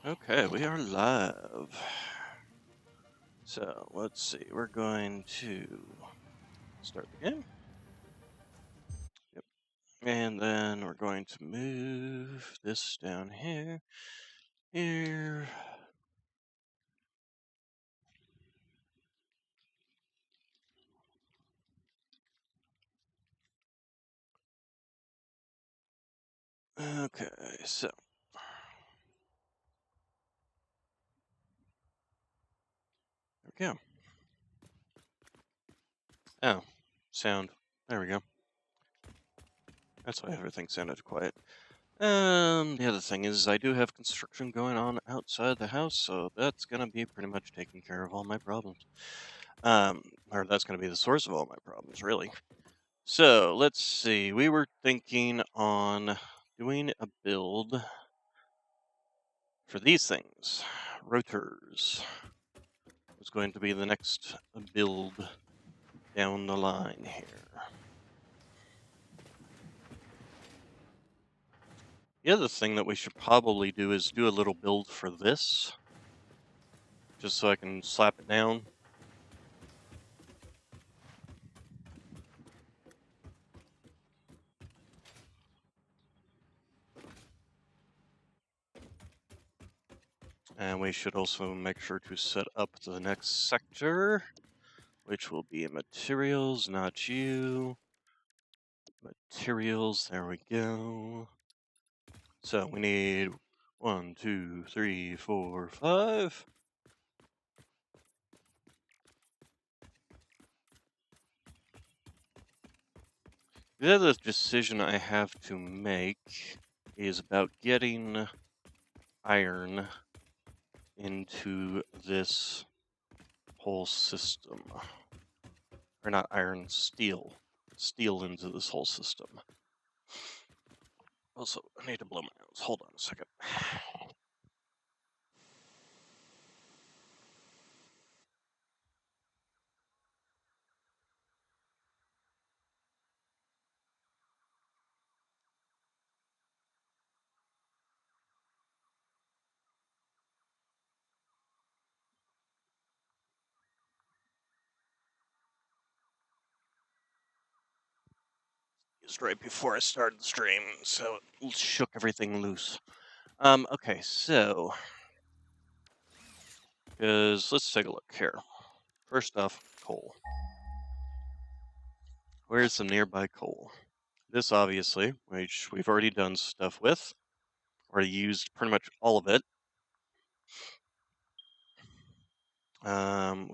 Okay, we are live. So let's see. We're going to start the game. Yep. And then we're going to move this down here. Here. Okay, so. There we go. Oh, sound. There we go. That's why everything sounded quiet. The other thing is I do have construction going on outside the house, so that's gonna be pretty much taking care of all my problems. Or that's gonna be the source of all my problems, really. So let's see. We were thinking on doing a build for these things. Rotors was going to be the next build down the line here. The other thing that we should probably do is do a little build for this, just so I can slap it down. And we should also make sure to set up the next sector, which will be materials, not you. Materials, there we go. So we need 1, 2, 3, 4, 5. The other decision I have to make is about getting iron into this whole system. Or not iron, steel. Steel into this whole system. Also, I need to blow my nose. Hold on a second. Just right before I started the stream, so it shook everything loose. Okay, so because let's take a look here. First off, coal. Where's the nearby coal? This obviously, which we've already done stuff with, already used pretty much all of it.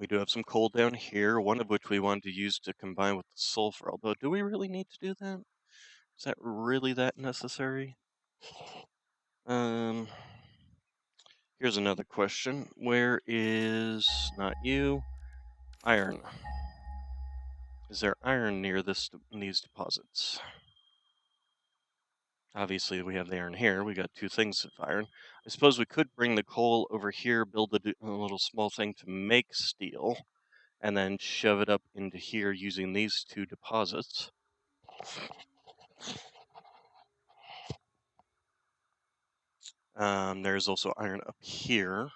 We do have some coal down here, one of which we wanted to use to combine with the sulfur. Although, do we really need to do that? Is that really that necessary? Um, Here's another question. Where is, not you, iron? Is there iron near these deposits? Obviously, we have the iron here. We got two things of iron. I suppose we could bring the coal over here, build a little small thing to make steel, and then shove it up into here using these two deposits. There's also iron up here.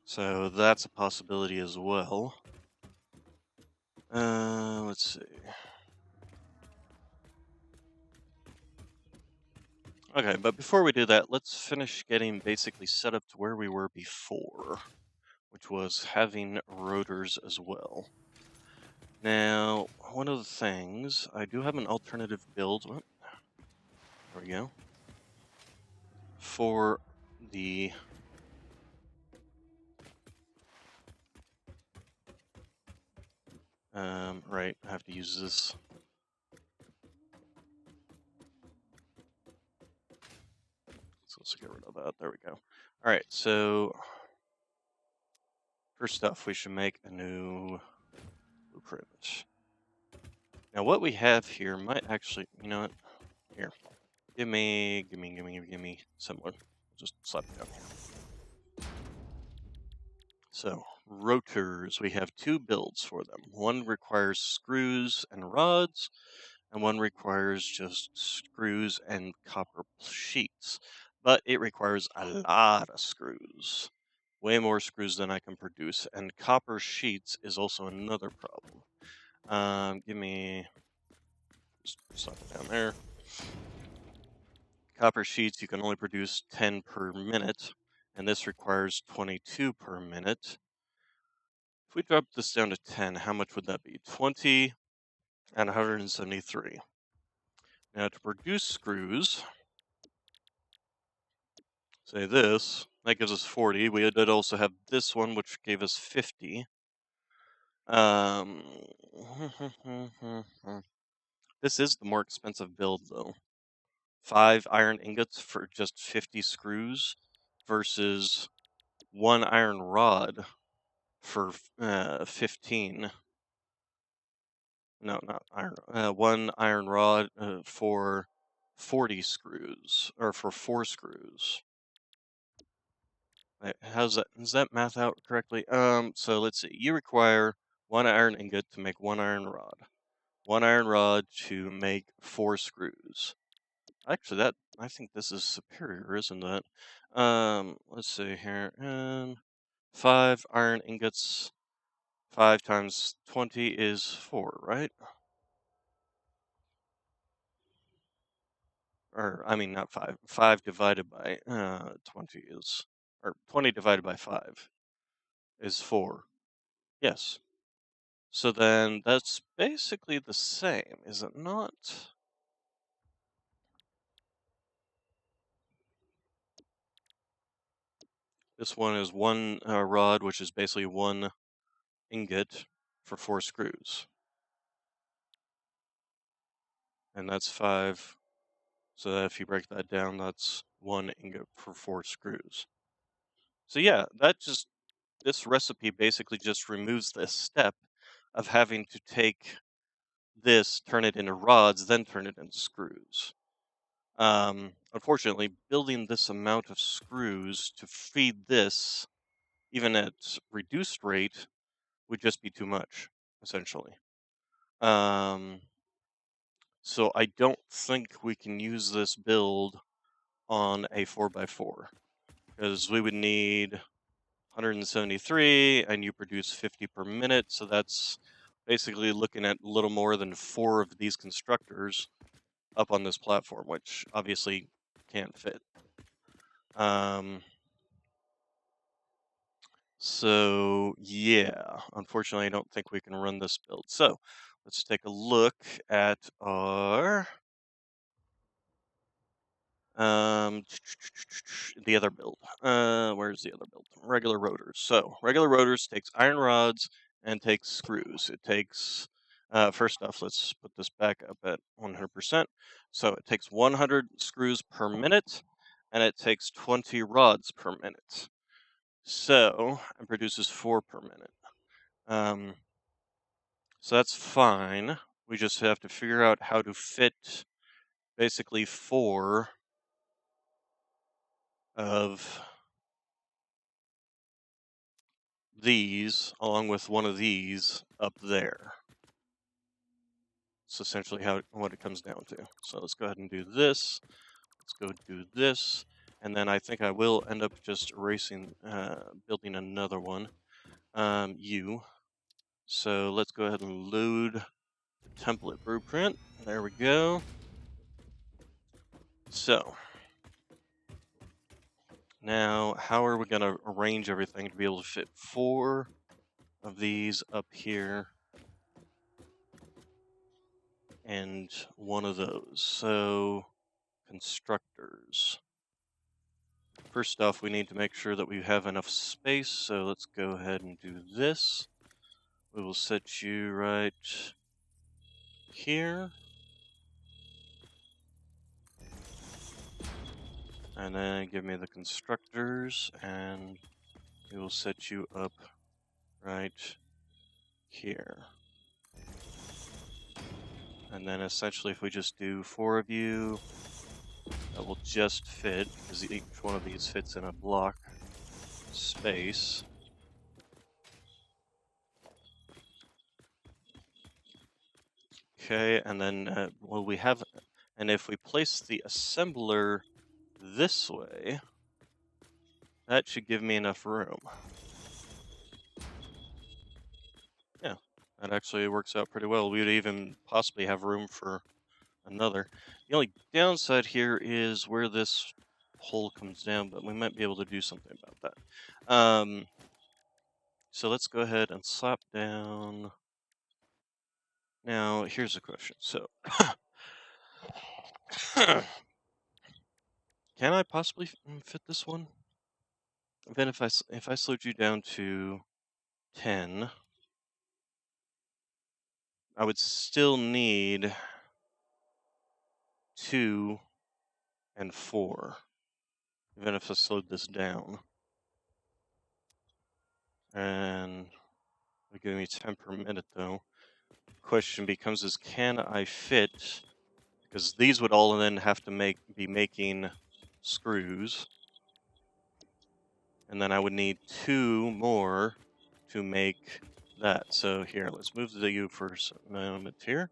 So that's a possibility as well. Let's see. Okay, but before we do that, let's finish getting basically set up to where we were before, which was having rotors as well. Now, one of the things, I do have an alternative build. Oh, there we go. For the right, I have to use this. So let's get rid of that. There we go. All right, so first off, we should make a new blueprint. Now, what we have here might actually, you know what? Here, give me similar. Just slap it down here. So, rotors, we have two builds for them. One requires screws and rods, and one requires just screws and copper sheets. But it requires a lot of screws, way more screws than I can produce, and copper sheets is also another problem. Give me just stop it down there. Copper sheets, you can only produce 10 per minute, and this requires 22 per minute. If we drop this down to 10, how much would that be? 20 and 173. Now to produce screws, say this, that gives us 40. We did also have this one, which gave us 50. Um, this is the more expensive build, though. 5 iron ingots for just 50 screws versus 1 iron rod for 15. No, not iron. 1 iron rod for 40 screws, or for 4 screws. Wait, does that math out correctly? So let's see. You require 1 iron ingot to make 1 iron rod. 1 iron rod to make 4 screws. Actually, I think this is superior, isn't it? Let's see here. And 5 iron ingots. 5 times 20 is 4, right? Or, I mean, not 5. 5 divided by 20 is, or 20 divided by 5 is 4. Yes. So then that's basically the same, is it not? This one is 1 rod, which is basically 1 ingot for 4 screws. And that's 5. So that if you break that down, that's 1 ingot for 4 screws. So yeah, this recipe basically just removes this step of having to take this, turn it into rods, then turn it into screws. Unfortunately, building this amount of screws to feed this, even at reduced rate, would just be too much, essentially. Um, so I don't think we can use this build on a 4x4, because we would need 173, and you produce 50 per minute, so that's basically looking at a little more than 4 of these constructors up on this platform, which obviously can't fit. So yeah, unfortunately, I don't think we can run this build. So let's take a look at our um the other build. Where's the other build? Regular rotors. So regular rotors takes iron rods and takes screws. It takes first off, let's put this back up at 100%. So it takes 100 screws per minute, and it takes 20 rods per minute. So it produces 4 per minute. So that's fine. We just have to figure out how to fit basically 4 of these along with one of these up there. It's essentially what it comes down to. So let's go ahead and do this. Let's go do this. And then I think I will end up just building another one. So let's go ahead and load the template blueprint. There we go. So now, how are we going to arrange everything to be able to fit 4 of these up here and 1 of those? So, constructors. First off, we need to make sure that we have enough space, so let's go ahead and do this. We will set you right here. And then give me the constructors, and we will set you up right here. And then essentially if we just do 4 of you, that will just fit, because each one of these fits in a block space. Okay, and then well, we have, and if we place the assembler this way, that should give me enough room. Yeah, that actually works out pretty well. We would even possibly have room for another. The only downside here is where this hole comes down, but we might be able to do something about that. So let's go ahead and slap down. Now, here's a question. So, can I possibly fit this one? Then if I slowed you down to 10, I would still need 2 and 4, even if I slowed this down. And they give me 10 per minute though. Question becomes is can I fit, because these would all then have to be making screws, and then I would need 2 more to make that. So here, let's move the U for a moment here.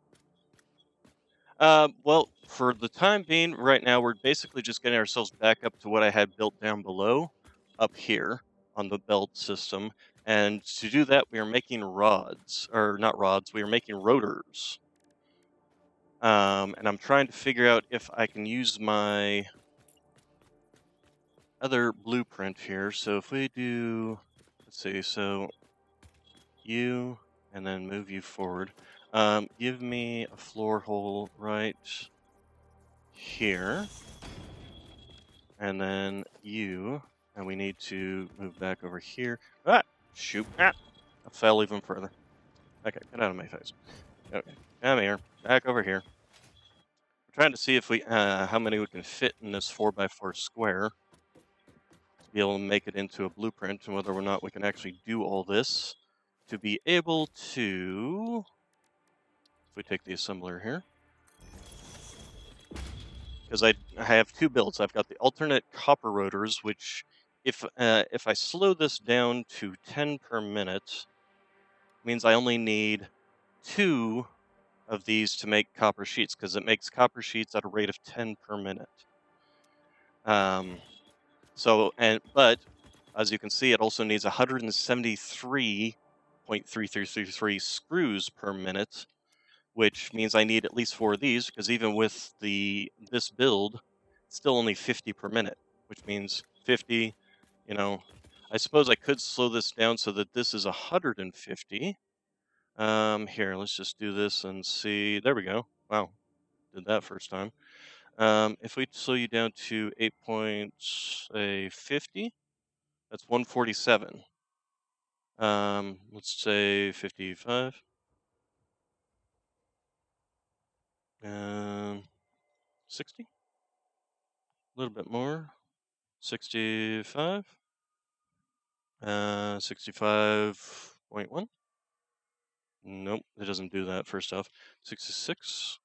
Well, for the time being, right now, we're basically just getting ourselves back up to what I had built down below, up here on the belt system. And to do that, we are making rods, or not rods, we are making rotors. And I'm trying to figure out if I can use my other blueprint here. So if we do, let's see, so you, and then move you forward. Give me a floor hole right here. And then you, and we need to move back over here. Ah, shoot, I fell even further. Okay, get out of my face. Okay, come here, back over here. We're trying to see if we, how many we can fit in this 4x4 square to be able to make it into a blueprint, and whether or not we can actually do all this to be able to, if we take the assembler here, because I have 2 builds. I've got the alternate copper rotors, which if I slow this down to 10 per minute, means I only need 2 of these to make copper sheets, because it makes copper sheets at a rate of 10 per minute. But as you can see, it also needs 173.3333 screws per minute, which means I need at least 4 of these, because even with this build, it's still only 50 per minute, which means 50, you know, I suppose I could slow this down so that this is 150. Here, let's just do this and see. There we go. Wow, did that first time. If we slow you down to 8.50, that's 147. Let's say 55. 60. A little bit more. 65. 65.1. Nope, it doesn't do that first off. 66.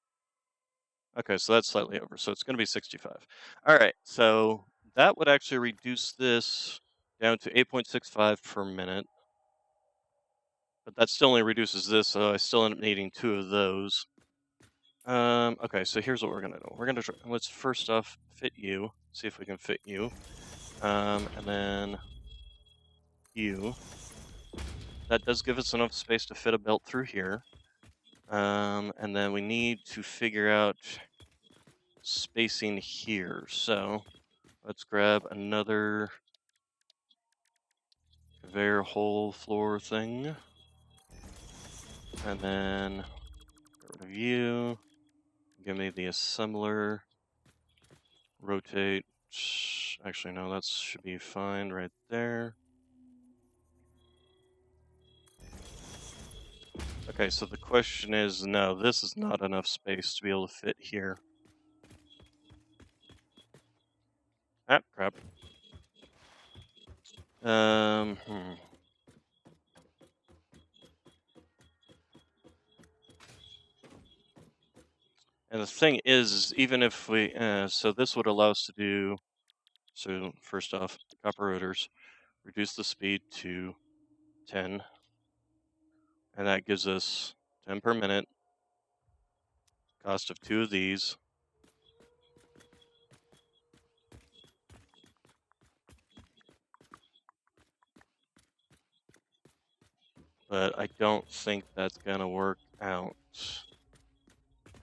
Okay, so that's slightly over. So it's going to be 65. All right, so that would actually reduce this down to 8.65 per minute. But that still only reduces this, so I still end up needing 2 of those. Okay, so here's what we're going to do. We're going to let's first off fit you, see if we can fit you. And then you. That does give us enough space to fit a belt through here. And then we need to figure out spacing here. So let's grab another conveyor hole floor thing. And then get rid of you. Give me the assembler. Rotate. Actually, no, that should be fine right there. Okay, so the question is, no, this is not enough space to be able to fit here. Ah, crap. Hmm. And the thing is even if we, so this would allow us to do, so first off, copper rotors, reduce the speed to 10, and that gives us 10 per minute. Cost of 2 of these. But I don't think that's gonna work out.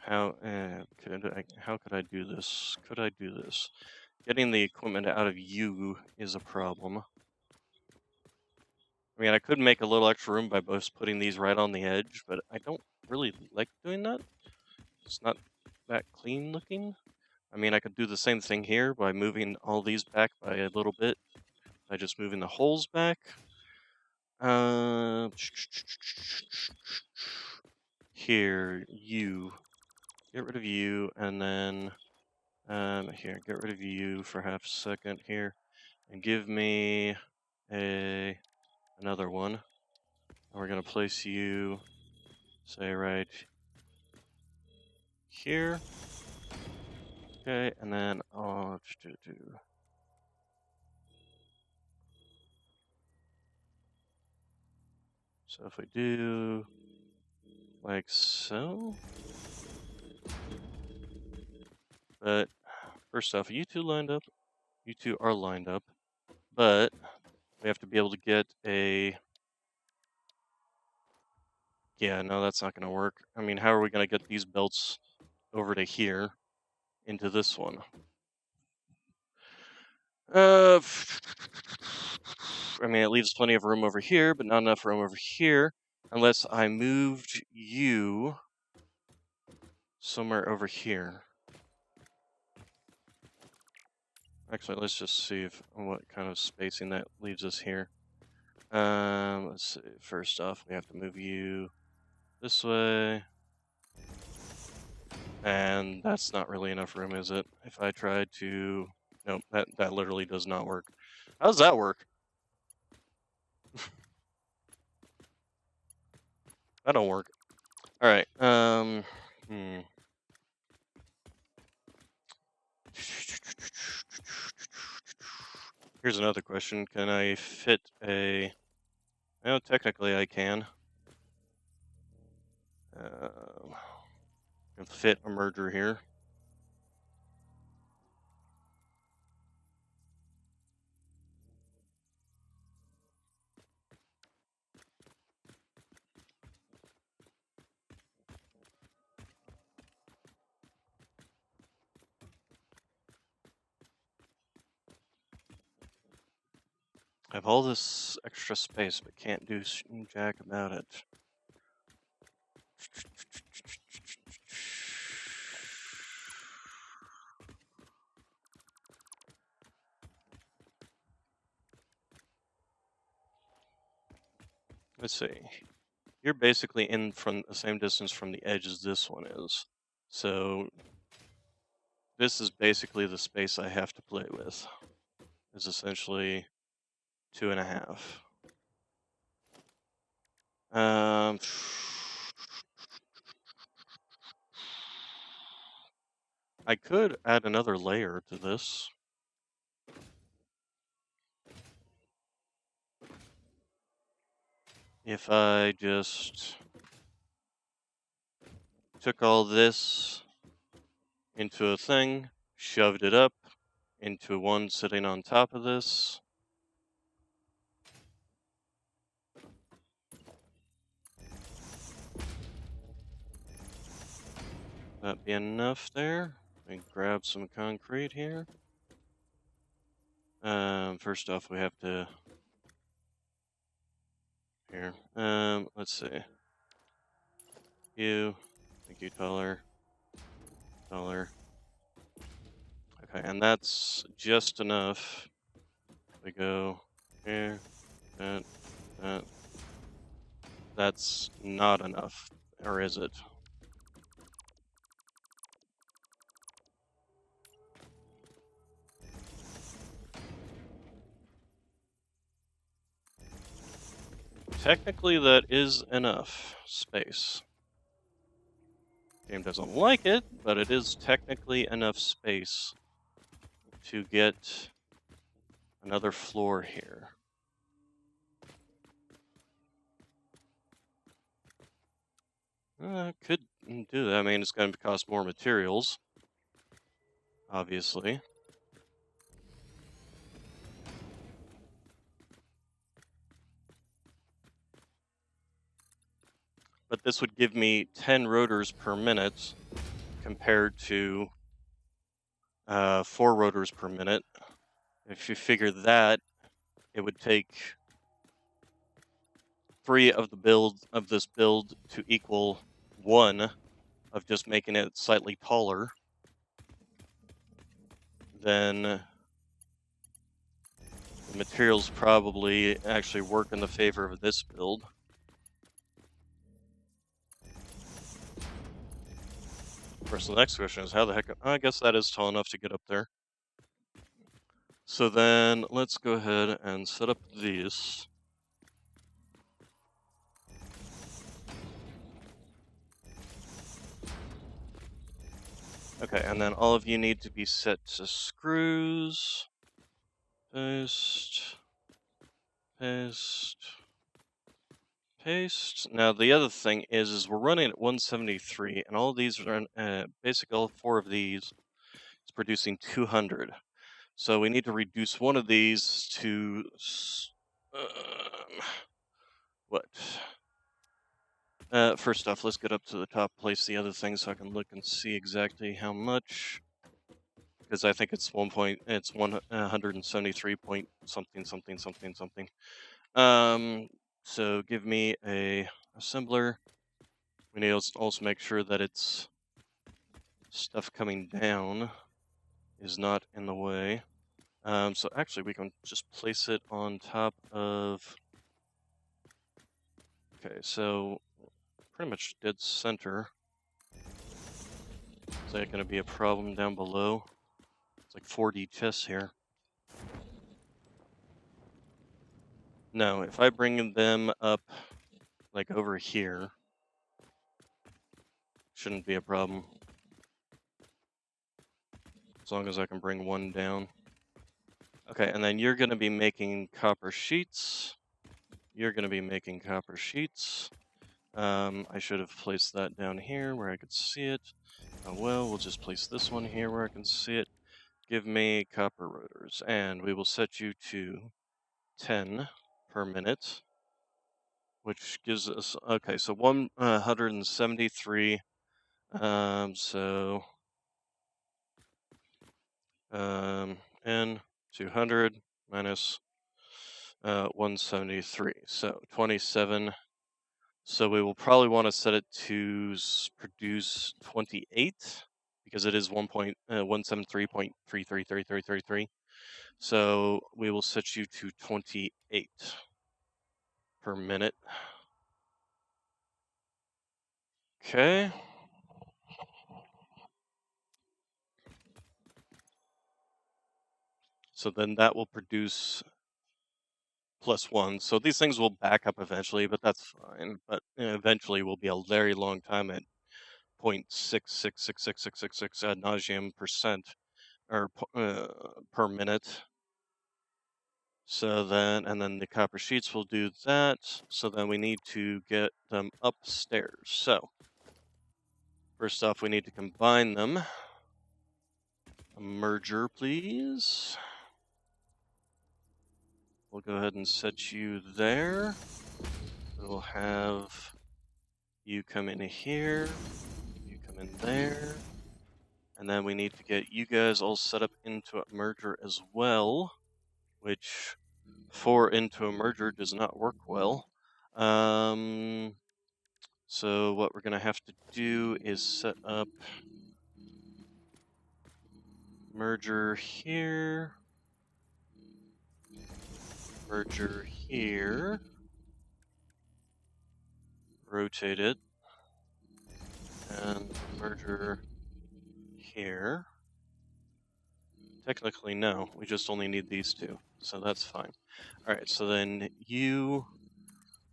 How could I do this? Could I do this? Getting the equipment out of you is a problem. I mean, I could make a little extra room by both putting these right on the edge, but I don't really like doing that. It's not that clean looking. I mean, I could do the same thing here by moving all these back by a little bit, by just moving the holes back. Here, you. Get rid of you, and then here, get rid of you for half a second here, and give me another one. And we're gonna place you, say right here. Okay, and then I'll do. So if we do like so, but first off, you two lined up. You two are lined up, but we have to be able to get a. Yeah, no, that's not going to work. I mean, how are we going to get these belts over to here into this one? I mean, it leaves plenty of room over here, but not enough room over here, unless I moved you somewhere over here. Actually, let's just see what kind of spacing that leaves us here. Let's see. First off, we have to move you this way. And that's not really enough room, is it? If I tried to... Nope, that literally does not work. How does that work? That don't work. Alright, Here's another question. Can I fit a... No, technically I can. Can fit a merger here. I have all this extra space, but can't do jack about it. Let's see. You're basically in from the same distance from the edge as this one is. So this is basically the space I have to play with. It's essentially 2.5. I could add another layer to this. If I just took all this into a thing, shoved it up into one sitting on top of this. That'd be enough there. We grab some concrete here. First off, we have to... Here. Let's see. Make you taller. Taller. Okay, and that's just enough. We go here, that. That's not enough, or is it? Technically, that is enough space. Game doesn't like it, but it is technically enough space to get another floor here. Could do that. I mean, it's going to cost more materials, obviously. But this would give me 10 rotors per minute compared to 4 rotors per minute. If you figure that, it would take 3 of this build to equal 1 of just making it slightly taller. Then the materials probably actually work in the favor of this build. Of course, the next question is how the heck... I guess that is tall enough to get up there. So then let's go ahead and set up these. Okay, and then all of you need to be set to screws. Paste. Paste. Paste. Now the other thing is we're running at 173, and all of these are basically all 4 of these is producing 200. So we need to reduce one of these to what? First off, let's get up to the top, place the other thing so I can look and see exactly how much. Because I think it's 173 point something something something something. So give me a assembler. We need to also make sure that it's stuff coming down is not in the way. So actually we can just place it on top of... Okay, so pretty much dead center. Is that going to be a problem down below? It's like 4D chess here. No, if I bring them up like over here, shouldn't be a problem. As long as I can bring one down. Okay, and then you're going to be making copper sheets. You're going to be making copper sheets. I should have placed that down here where I could see it. Oh well, we'll just place this one here where I can see it. Give me copper rotors, and we will set you to 10 per minute, which gives us, okay, so 173, n 200 minus 173, so 27. So we will probably want to set it to produce 28 because it is 173.333333. So we will set you to 28 per minute. Okay. So then that will produce +1. So these things will back up eventually, but that's fine. But eventually will be a very long time at 0.666666 ad nauseum percent or per minute. So then, and then the copper sheets will do that. So then we need to get them upstairs. So first off, we need to combine them. A merger, please. We'll go ahead and set you there. We'll have you come in here, you come in there, and then we need to get you guys all set up into a merger as well, which 4 into a merger does not work well. So what we're going to have to do is set up merger here, merger here, rotate it, and merger here. Technically, no. We just only need these 2, so that's fine. All right, so then you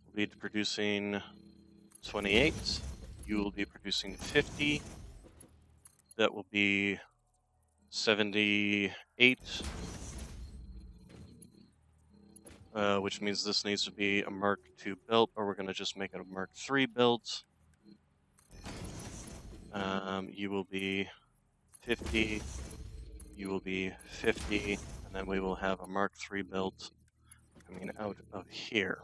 will be producing 28. You will be producing 50. That will be 78. Which means this needs to be a Mark II belt, or we're going to just make it a Mark III belt. You will be 50, you will be 50, and then we will have a Mark III belt coming out of here.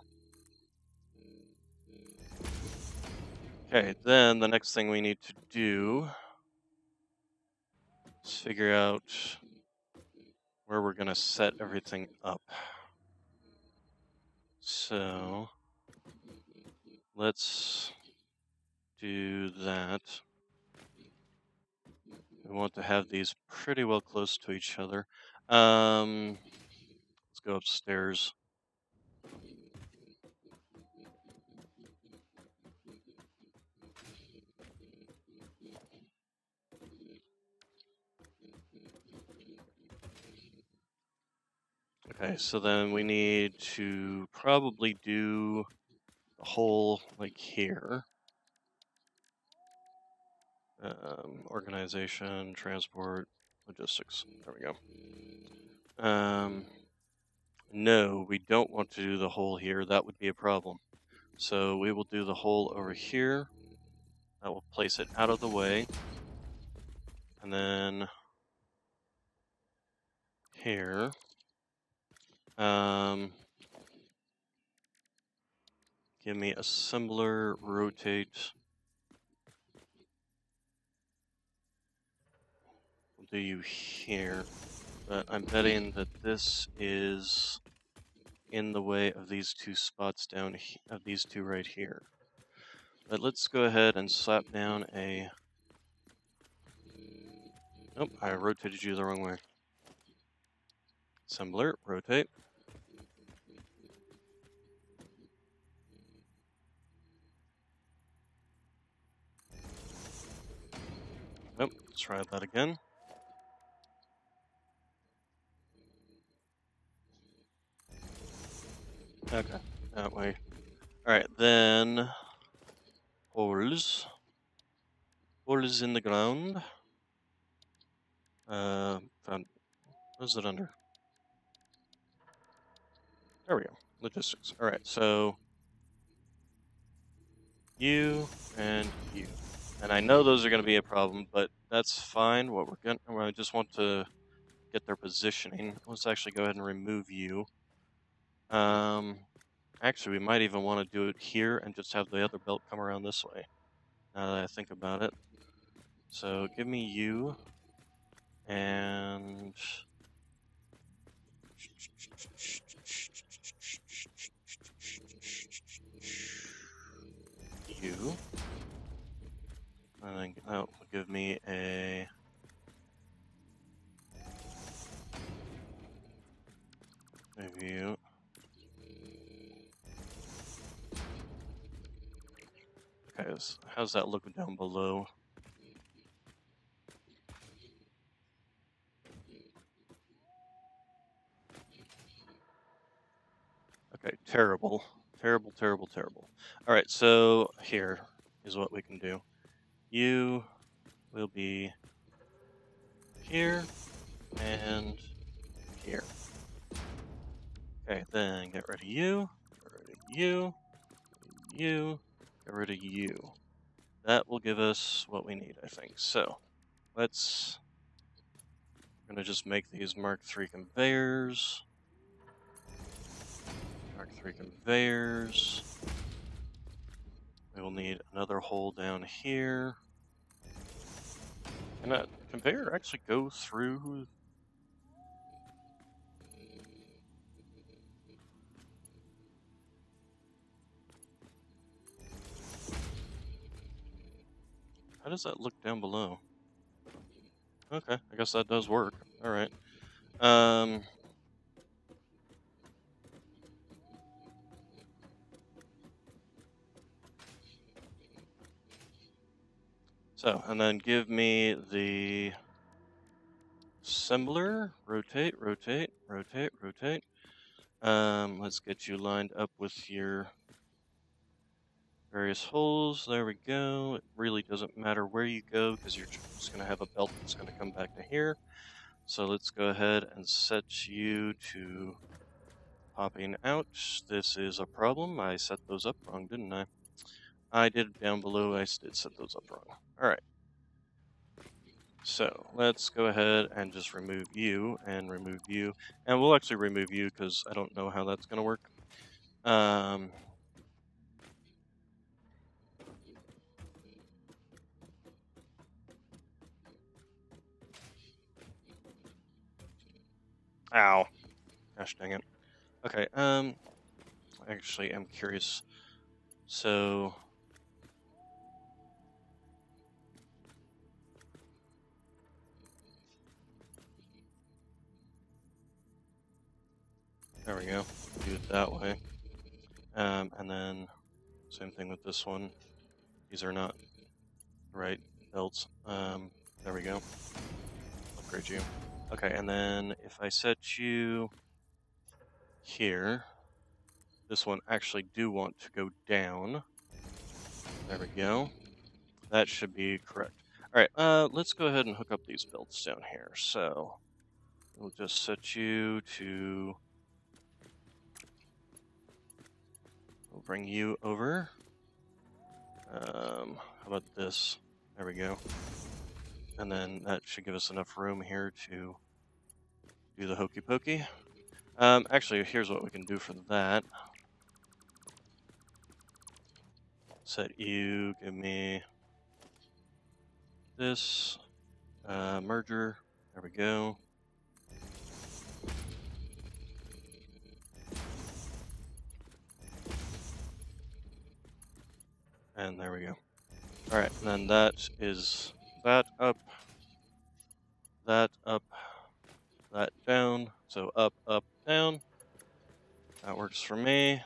Okay, then the next thing we need to do is figure out where we're going to set everything up. So let's do that. We want to have these pretty well close to each other. Let's go upstairs. Okay, so then we need to probably do the hole like here. Organization, transport, logistics. There we go. No, we don't want to do the hole here. That would be a problem. So we will do the hole over here. That will place it out of the way. And then here. Give me assembler, rotate. We'll do you here. But I'm betting that this is in the way of these two spots down here, of these two right here. But let's go ahead and slap down a... Nope, I rotated you the wrong way. Assembler, rotate. Nope, let's try that again. Okay, that way. Alright, then... Holes. Holes in the ground. Found... What is it under? There we go. Logistics. Alright, so... You and you. And I know those are going to be a problem, but that's fine. What we're going to... I just want to get their positioning. Let's actually go ahead and remove you. Actually, we might even want to do it here and just have the other belt come around this way. Now that I think about it. So give me you and you. And then that will give me a review. Okay, how's that look down below? Okay, terrible. Terrible, terrible, terrible. Alright, so here is what we can do. You will be here and here. Okay, then get rid of you, get rid of you, you, get rid of you. That will give us what we need, I think. So, let's... I'm gonna just make these Mark III conveyors. Mark III conveyors. We will need another hole down here. Can that conveyor actually go through? How does that look down below? Okay, I guess that does work. Alright. So, and then give me the assembler. Rotate, rotate, rotate, rotate. Let's get you lined up with your various holes. There we go. It really doesn't matter where you go because you're just going to have a belt that's going to come back to here. So let's go ahead and set you to popping out. This is a problem. I set those up wrong, didn't I? I did down below. I did set those up wrong. Alright. So let's go ahead and just remove you, and we'll actually remove you because I don't know how that's going to work. Um, Ow. Gosh dang it. Okay, actually, I'm curious. So, there we go. Do it that way. And then, same thing with this one. These are not the right belts. There we go. Upgrade you. Okay, and then if I set you here, this one actually do want to go down. There we go. That should be correct. All right, let's go ahead and hook up these belts down here. So we'll just set you to. We'll bring you over. How about this? There we go. And then that should give us enough room here to do the hokey pokey. Actually, here's what we can do for that. Set you, give me this, merger, there we go. And there we go. Alright, and then that is that up, that down, so up, down. That works for me.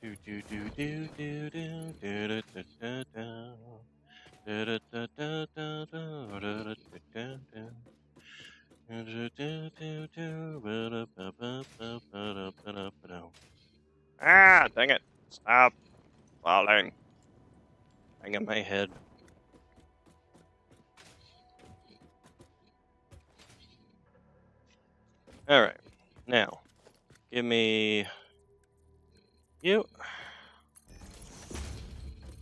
Do do do do do do do do do do do. Ah, dang it. Stop falling. Banging my head. Alright. Now, give me you.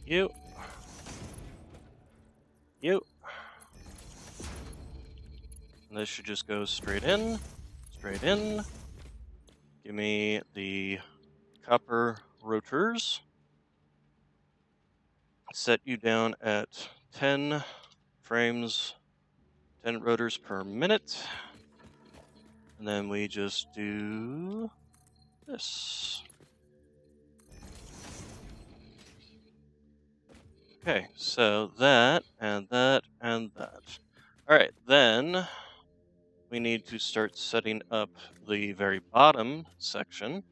You. You. And this should just go straight in. Straight in. Give me the copper rotors. Set you down at 10 frames, 10 rotors per minute. And then we just do this. Okay, so that, and that, and that. Alright, then we need to start setting up the very bottom section,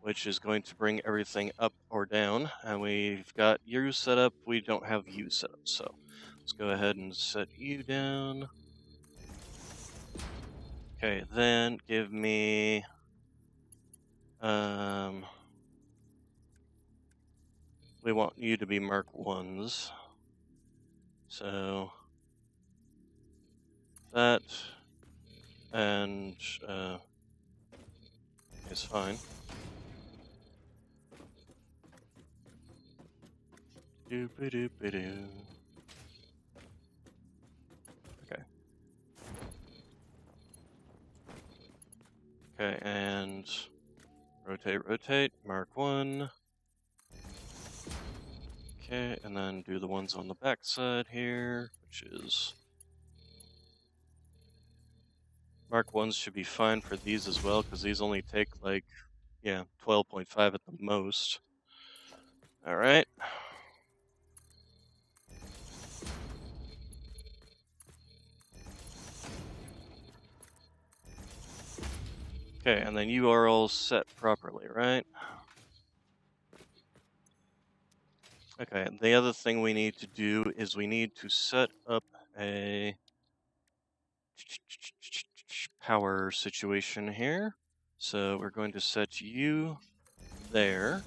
which is going to bring everything up or down. And we've got you set up, we don't have you set up. So let's go ahead and set you down. Okay, then give me, we want you to be Mark 1s. So that and is fine. Doop-a-doop-a-doo. Okay. Okay, and rotate, Mark 1. Okay, and then do the ones on the back side here, which is Mark 1s should be fine for these as well, because these only take like, yeah, 12.5 at the most. Alright. Okay, and then you are all set properly, right? Okay, the other thing we need to do is we need to set up a power situation here. So we're going to set you there.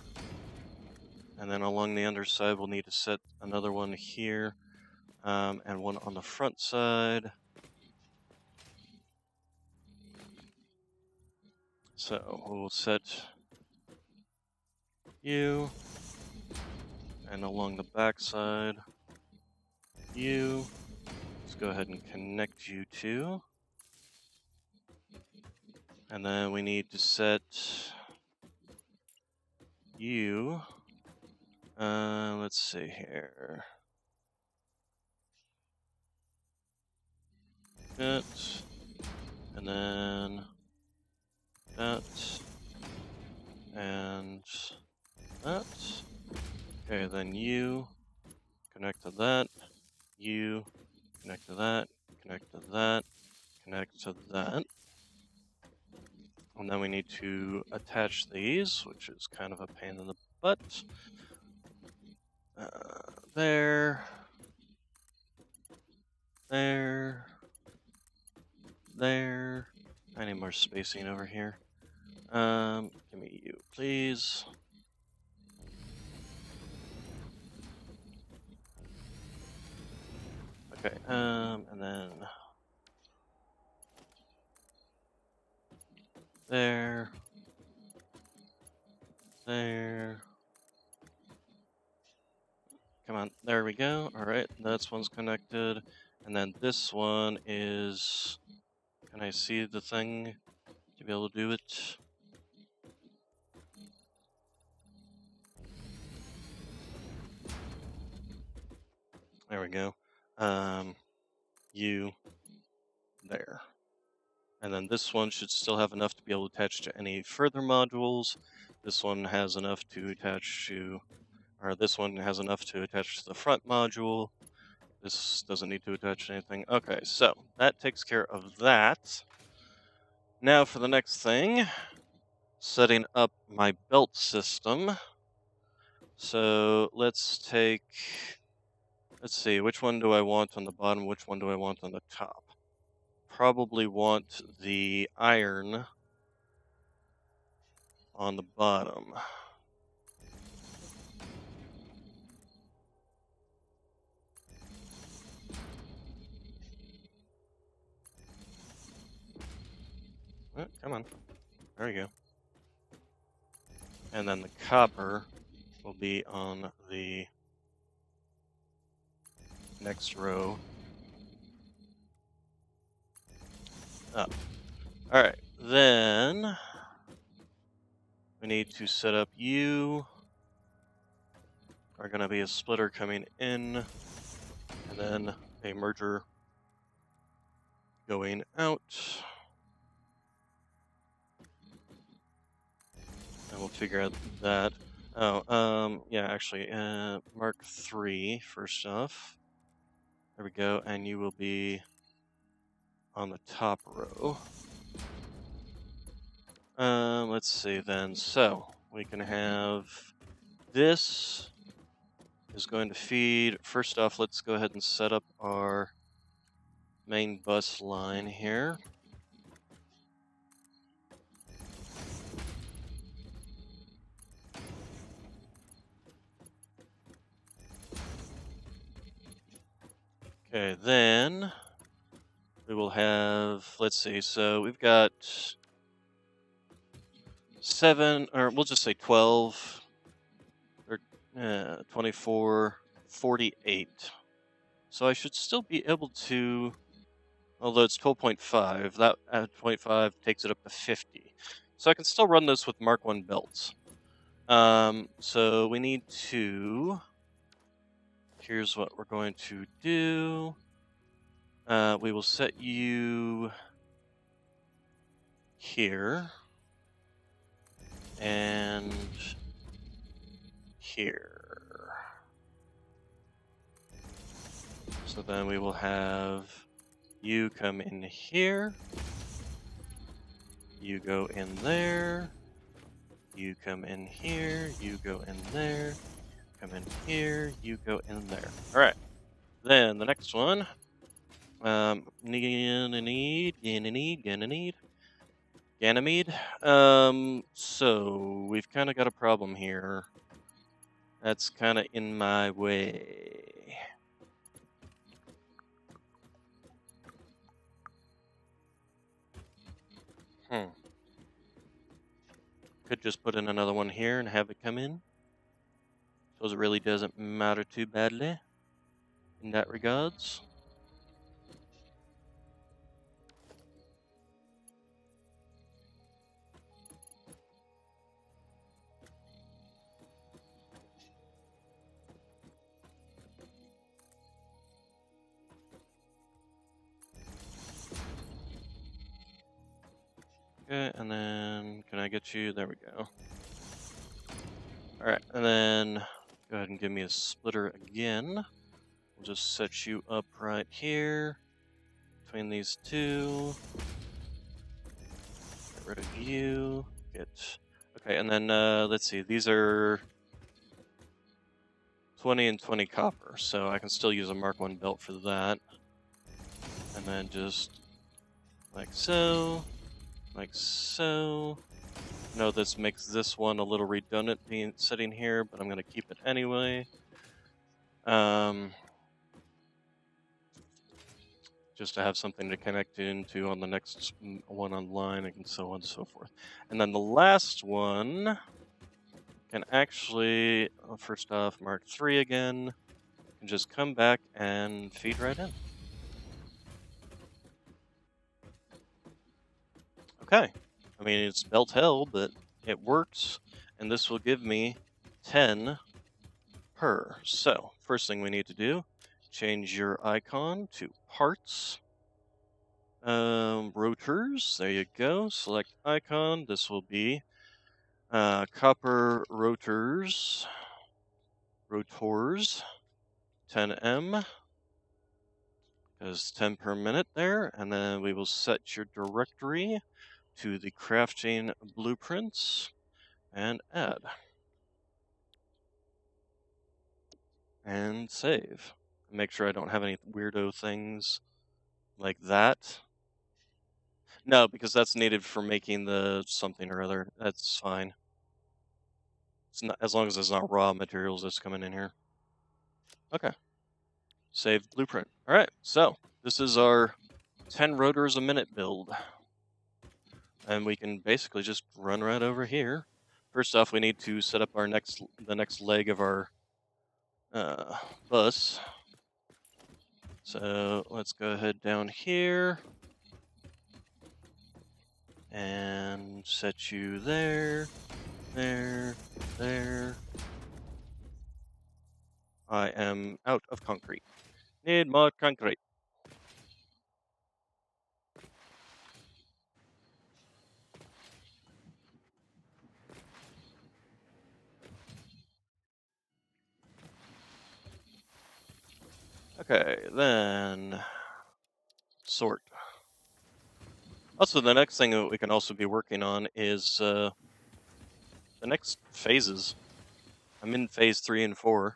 And then along the underside, we'll need to set another one here, and one on the front side. So we'll set you And along the back side, you. Let's go ahead and connect you two. And then we need to set you. Let's see here. That. And then that. And that. Okay, then you connect to that. You connect to that. Connect to that. Connect to that. And then we need to attach these, which is kind of a pain in the butt. There. There. There. I need more spacing over here. Give me you, please. Okay, and then there. There. Come on, there we go. Alright, this one's connected. And then this one is... Can I see the thing to be able to do it? There we go. You there. And then this one should still have enough to be able to attach to any further modules. This one has enough to attach to... Or this one has enough to attach to the front module. This doesn't need to attach to anything. Okay, so that takes care of that. Now for the next thing, setting up my belt system. So let's see, which one do I want on the bottom, which one do I want on the top? Probably want the iron on the bottom. Oh, come on. There we go. And then the copper will be on the next row up. Alright, then we need to set up you. Are going to be a splitter coming in, and then a merger going out. And we'll figure out that. Oh, yeah, actually, Mark III first off. There we go, and you will be on the top row. Let's see then. So we can have this is going to feed. First off, let's go ahead and set up our main bus line here. Okay, then we will have, let's see, so we've got 7, or we'll just say 12, or 24, 48. So I should still be able to, although it's 12.5, that 0.5 takes it up to 50. So I can still run this with Mark I belts. So we need to, here's what we're going to do. We will set you here and here. So then we will have you come in here, you go in there, you come in here, you go in there, come in here, you go in there. Alright, then the next one, Ganymede. So we've kind of got a problem here. That's kind of in my way. Could just put in another one here and have it come in. Suppose it really doesn't matter too badly in that regards. Okay, and then can I get you? There we go. Alright, and then go ahead and give me a splitter again. We'll just set you up right here between these two. Get rid of you. Okay, and then let's see. These are 20 and 20 copper, so I can still use a Mark 1 belt for that. And then just like so, like so. No, this makes this one a little redundant being sitting here, but I'm going to keep it anyway. Just to have something to connect into on the next one online and so on and so forth. And then the last one can actually, first off, Mark 3 again, and just come back and feed right in. Okay. I mean, it's belt hell, but it works, and this will give me 10 per. So, first thing we need to do, change your icon to parts. Rotors, there you go. Select icon. This will be copper rotors, 10M, because 10 per minute there, and then we will set your directory to the crafting blueprints and add. And save. Make sure I don't have any weirdo things like that. No, because that's needed for making the something or other. That's fine. It's not, as long as it's not raw materials that's coming in here. Okay. Save blueprint. All right, so this is our 10 rotors a minute build. And we can basically just run right over here. First off, we need to set up the next leg of our bus. So let's go ahead down here and set you there, there, there. I am out of concrete. Need more concrete. Okay, then sort. Also, the next thing that we can also be working on is the next phases. I'm in phase 3 and 4.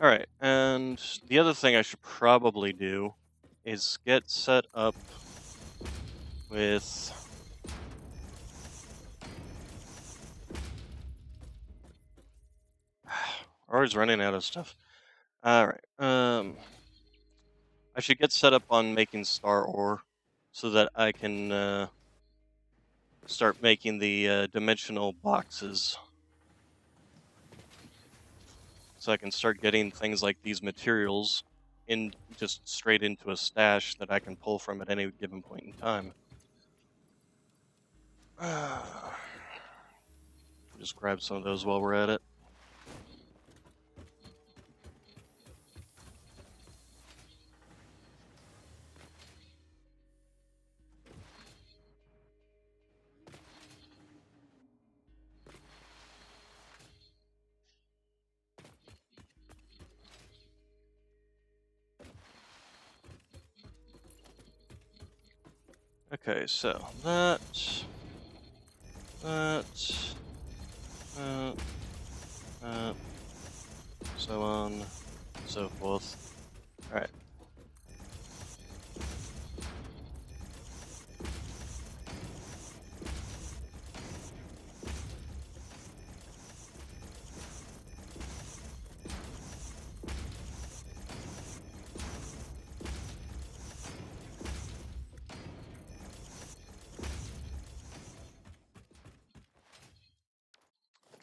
Alright, and the other thing I should probably do is get set up with... We're always running out of stuff. Alright, I should get set up on making star ore so that I can start making the dimensional boxes. So I can start getting things like these materials in just straight into a stash that I can pull from at any given point in time. Just grab some of those while we're at it. Okay, so that, so on, so forth. Alright.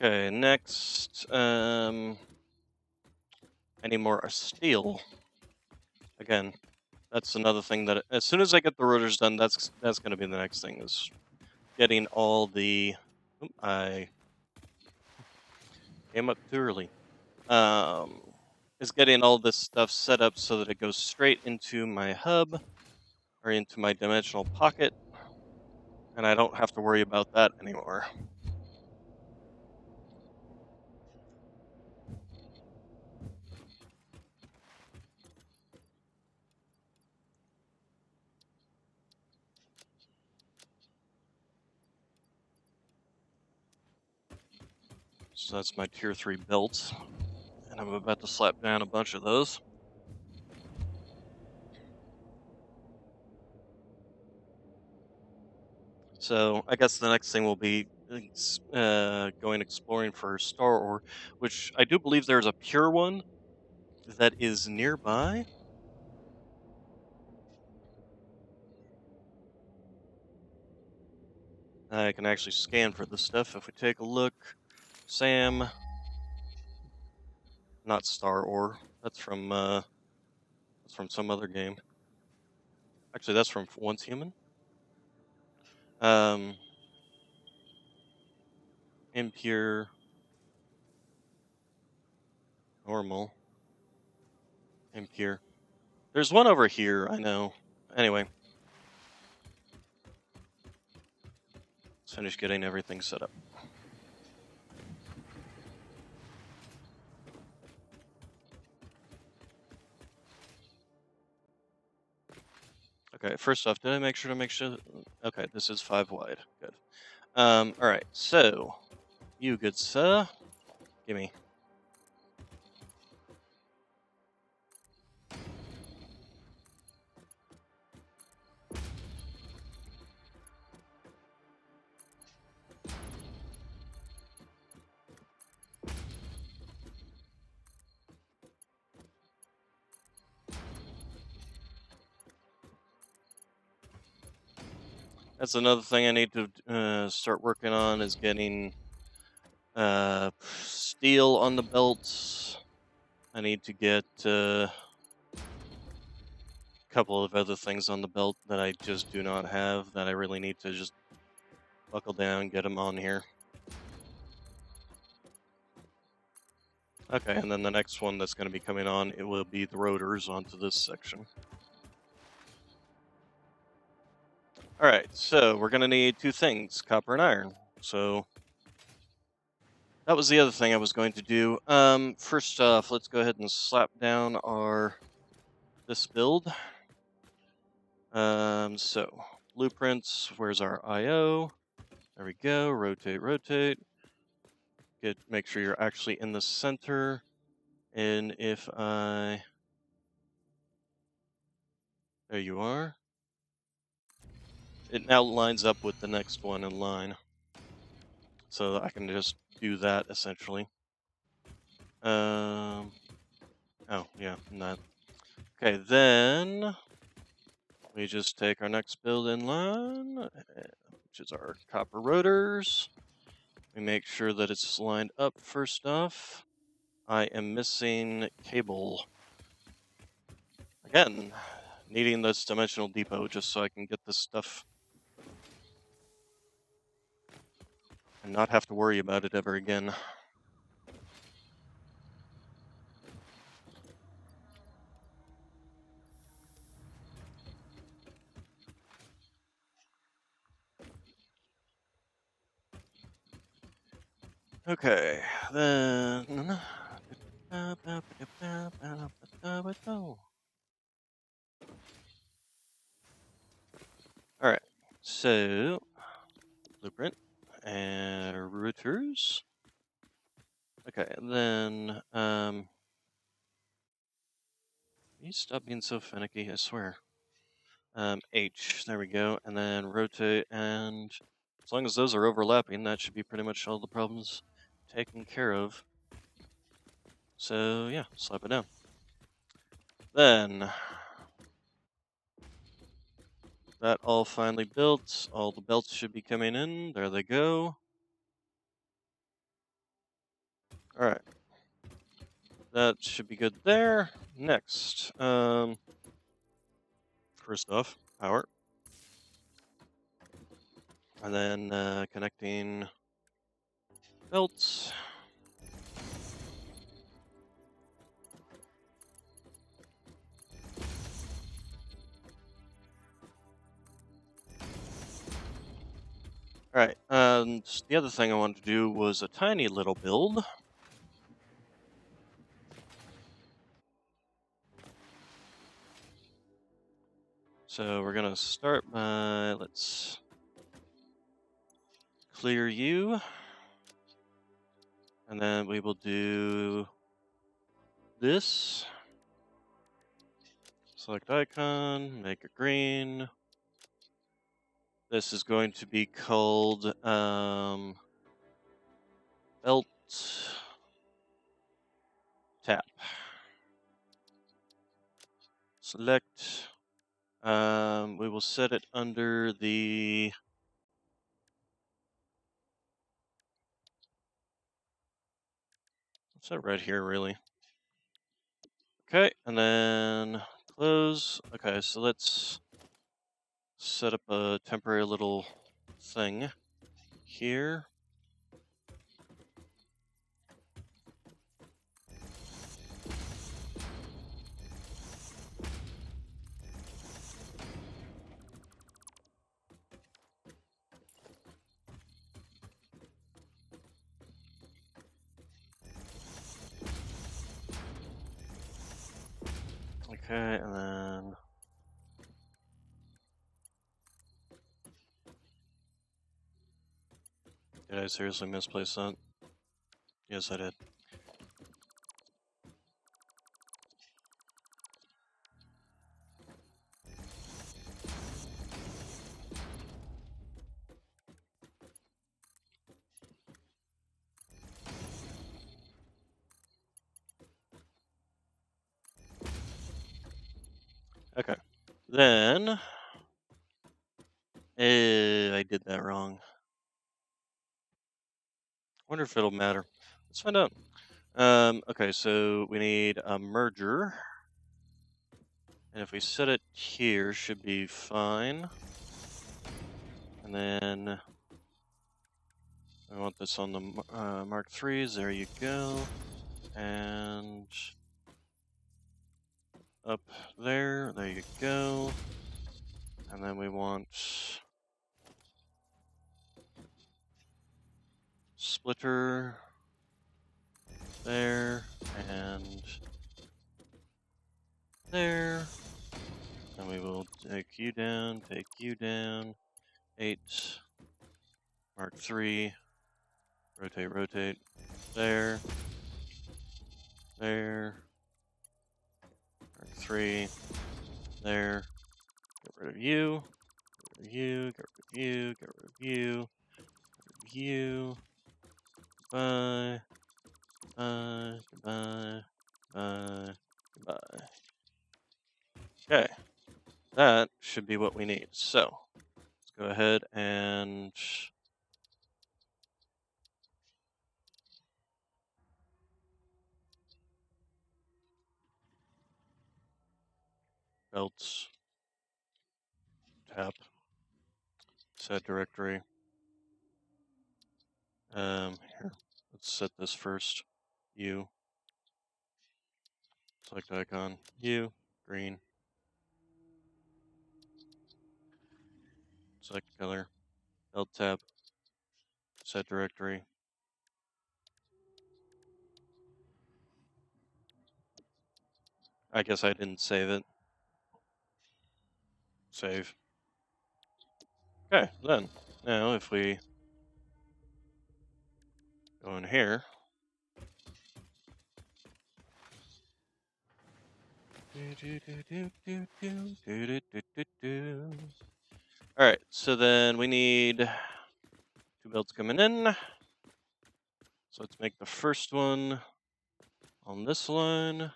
Okay, next, I need more steel. Again, that's another thing that as soon as I get the rotors done, that's gonna be the next thing is getting all the. I came up too early. Um, is getting all this stuff set up so that it goes straight into my hub or into my dimensional pocket, and I don't have to worry about that anymore. So that's my tier 3 belt, and I'm about to slap down a bunch of those. So I guess the next thing will be going exploring for star ore, which I do believe there's a pure one that is nearby. I can actually scan for this stuff if we take a look. Sam, not star ore. That's from some other game. Actually, that's from Once Human. Um, impure, normal, impure. There's one over here. I know. Anyway, let's finish getting everything set up. Okay, first off, did I make sure to make sure? Okay, this is 5 wide. Good. All right. So, you good sir, gimme. That's another thing I need to start working on is getting steel on the belts. I need to get a couple of other things on the belt that I just do not have that I really need to just buckle down, get them on here. Okay, and then the next one that's going to be coming on, it will be the rotors onto this section. All right, so we're going to need 2 things, copper and iron. So that was the other thing I was going to do. First off, let's go ahead and slap down this build. So blueprints, where's our IO? There we go, rotate, rotate. Make sure you're actually in the center. And if there you are. It now lines up with the next one in line. So I can just do that essentially. Oh yeah, not. Okay, then we just take our next build in line, which is our copper rotors. We make sure that it's lined up first off. I am missing cable. Again, needing this dimensional depot just so I can get this stuff and not have to worry about it ever again. Okay, then. Alright, so blueprint and routers. Okay, and then you stop being so finicky, I swear. H, there we go, and then rotate, and as long as those are overlapping, that should be pretty much all the problems taken care of. So yeah, slap it down. Then that all finally built. All the belts should be coming in. There they go. All right, that should be good there. Next, first off, power, and then connecting belts. All right, and the other thing I wanted to do was a tiny little build. So we're gonna start by, let's clear you, and then we will do this. Select icon, make it green. This is going to be called belt tap. Select. We will set it under the. What's that right here, really? Okay, and then close. Okay, so let's set up a temporary little thing here. Okay, and then. Did I seriously misplace that? Yes, I did. Okay. Then. I did that wrong. Wonder if it'll matter. Let's find out. Okay, so we need a merger. And if we set it here, should be fine. And then I want this on the Mark IIIs. There you go. And up there. There you go. And then we want splitter there and there. And we will take you down, 8, Mark III, rotate, there, Mark III, there, get rid of you, get rid of you, get rid of you, get rid of you, get rid of you, goodbye, goodbye. Okay, that should be what we need. So, let's go ahead and belts, tap, set directory. Here, let's set this first. U, select icon, U, green, select color, belt tab, set directory. I guess I didn't save it. Save. Okay, then, now if we go in here, alright, so then we need 2 belts coming in. So let's make the first one on this line.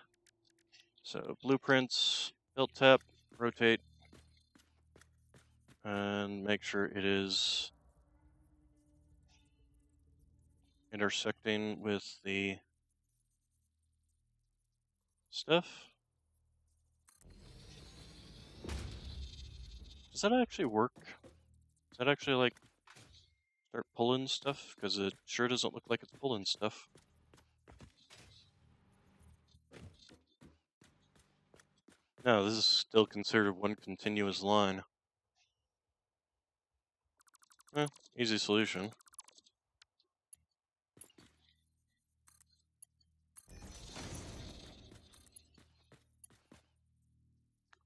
So blueprints, belt tap, rotate, and make sure it is intersecting with the stuff. Does that actually work? Does that actually, like, start pulling stuff? Because it sure doesn't look like it's pulling stuff. No, this is still considered one continuous line. Easy solution.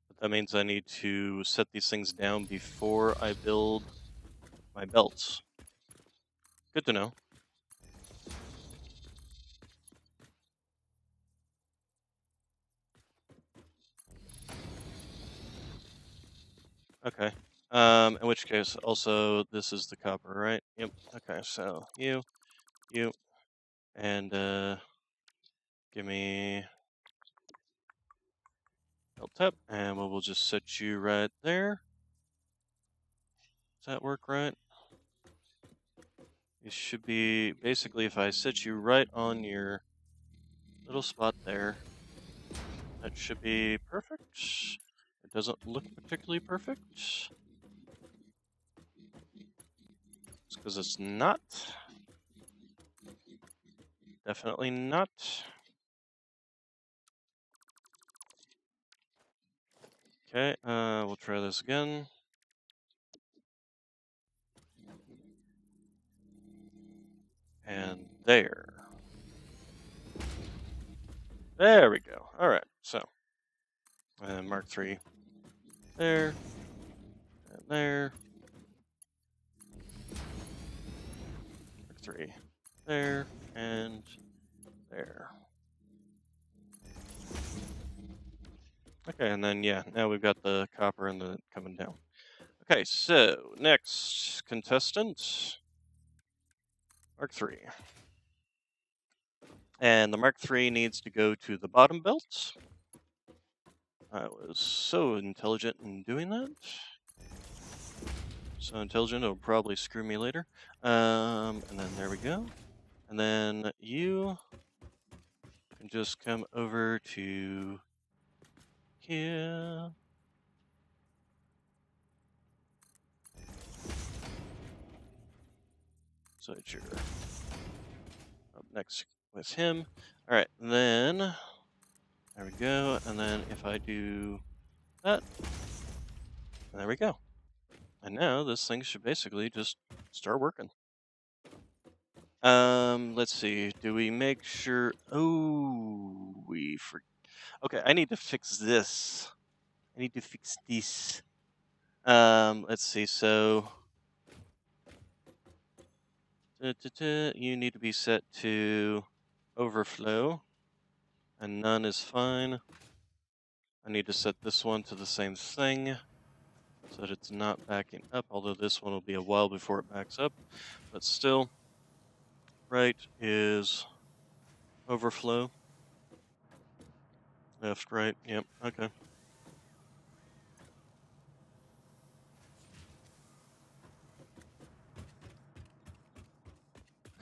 But that means I need to set these things down before I build my belts. Good to know. Okay. In which case, also, this is the copper, right? Yep. Okay, so you, and, give me belt tap, and we'll just set you right there. Does that work right? It should be, basically, if I set you right on your little spot there, that should be perfect. It doesn't look particularly perfect. It's because it's not. Definitely not. Okay, we'll try this again. And there. There we go. Alright, so. Mark 3. There. And there. Mark 3. There. And there. Okay, and then, yeah, now we've got the copper and the coming down. Okay, so, next contestant. Mark 3. And the Mark 3 needs to go to the bottom belt. I was so intelligent in doing that. So intelligent, it'll probably screw me later. And then there we go. And then you can just come over to here. So that you're up next with him. All right, then there we go. And then if I do that, there we go. And now this thing should basically just start working. Let's see. Do we make sure? Oh, okay, I need to fix this. I need to fix this. Let's see. So, you need to be set to overflow, and none is fine. I need to set this one to the same thing, so that it's not backing up. Although this one will be a while before it backs up, but still, right is overflow. Left, right. Yep. Okay.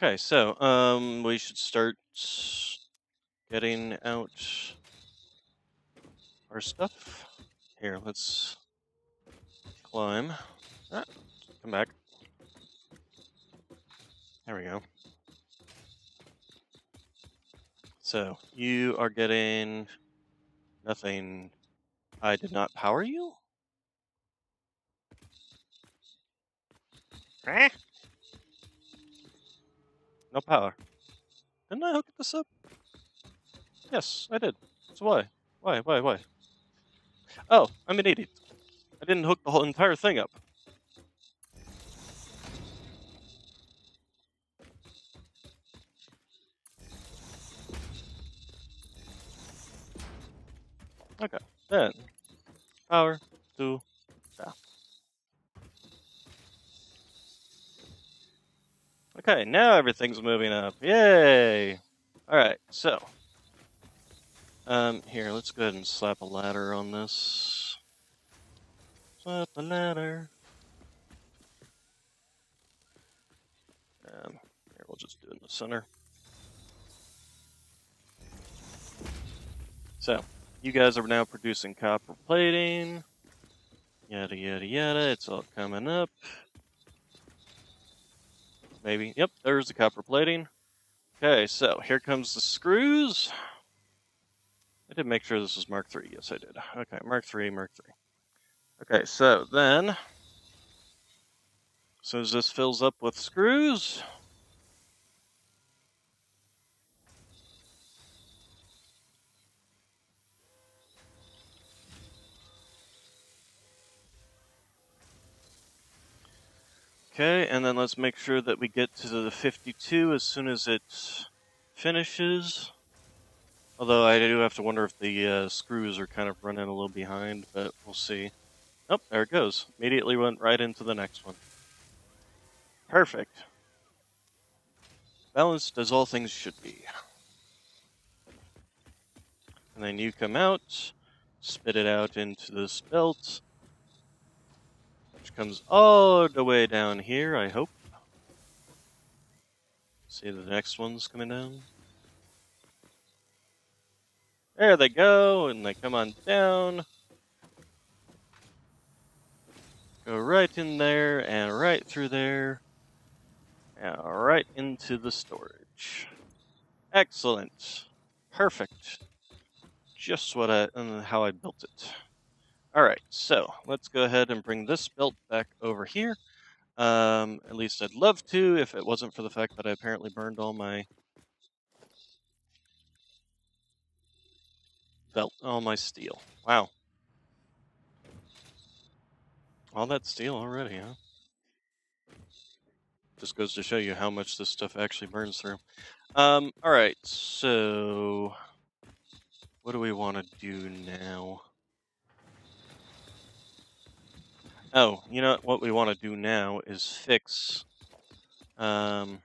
Okay, so we should start getting out our stuff. Here, let's climb. Ah, come back. There we go. So you are getting nothing. I did not power you? Eh? No power. Didn't I hook this up? Yes, I did. So why? Why? Oh, I'm an idiot. I didn't hook the whole entire thing up. Okay, then power to yeah. Okay, now everything's moving up. Yay! Alright, so here, let's go ahead and slap a ladder on this. Slap a ladder. Here, we'll just do it in the center. So, you guys are now producing copper plating. Yada, yada, yada. It's all coming up. Maybe. Yep, there's the copper plating. Okay, so here comes the screws. I did make sure this was Mark III. Yes, I did. Okay, Mark III, Mark III. Okay, so then, as this fills up with screws, okay, and then let's make sure that we get to the 52 as soon as it finishes. Although I do have to wonder if the screws are kind of running a little behind, but we'll see. Oh, there it goes. Immediately went right into the next one. Perfect. Balanced as all things should be. And then you come out, spit it out into this belt, which comes all the way down here, I hope. See the next one's coming down. There they go, and they come on down. Go right in there, and right through there, and right into the storage. Excellent. Perfect. Just what how I built it. Alright, so let's go ahead and bring this belt back over here. At least I'd love to, if it wasn't for the fact that I apparently burned all my all my steel. Wow. All that steel already, huh? Just goes to show you how much this stuff actually burns through. Alright, so what do we want to do now? Oh, you know what we want to do now is fix the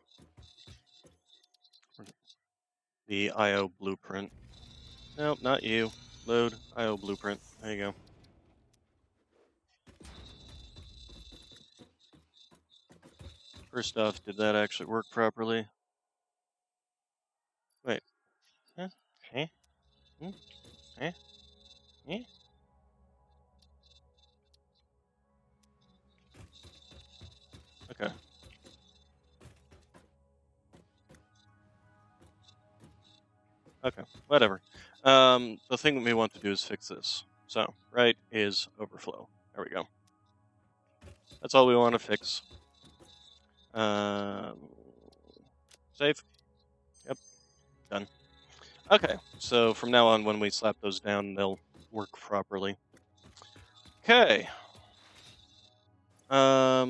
IO blueprint. Nope, not you. Load IO blueprint. There you go. First off, did that actually work properly? Wait. Huh? Eh? Hmm? Eh? Eh? Okay. Okay. Whatever. The thing we want to do is fix this. So, right is overflow. There we go. That's all we want to fix. Um, save. Yep. Done. Okay. So from now on, when we slap those down, they'll work properly. Okay.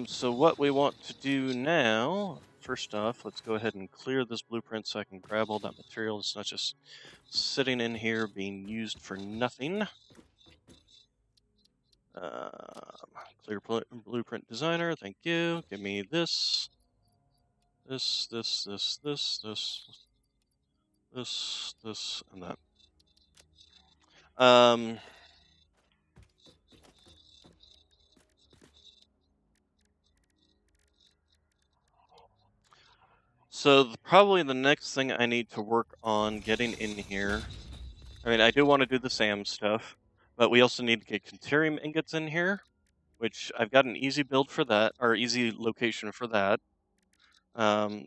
So what we want to do now, first off, let's go ahead and clear this blueprint so I can grab all that material. It's not just sitting in here being used for nothing. Clear blueprint designer, thank you. Give me this, this, and that. So probably the next thing I need to work on getting in here. I mean, I do want to do the SAM stuff, but we also need to get Conterium ingots in here, which I've got an easy build for that, or easy location for that.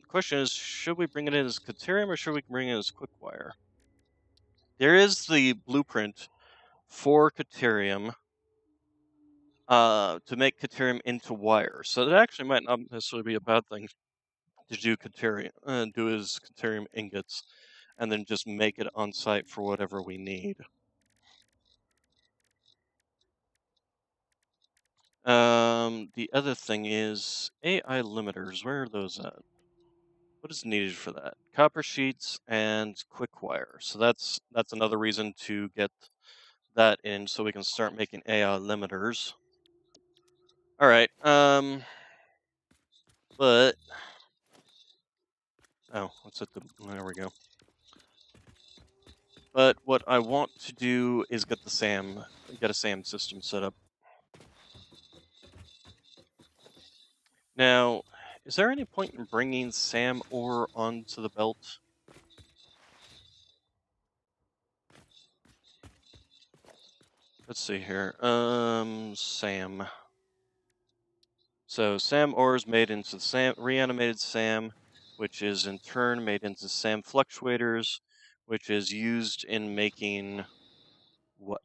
Question is, should we bring it in as Conterium or should we bring it as Quickwire? There is the blueprint for Caterium to make Caterium into wire. So that actually might not necessarily be a bad thing to do Caterium, do as Caterium ingots, and then just make it on site for whatever we need. The other thing is AI limiters. Where are those at? What is needed for that? Copper sheets and Quickwire. So that's another reason to get that in, so we can start making AI limiters. All right. But oh, let's hit the. There we go. But what I want to do is get a SAM system set up. Now, is there any point in bringing SAM ore onto the belt? Let's see here. Sam. So Sam ores made into Sam reanimated Sam, which is in turn made into Sam fluctuators, which is used in making what?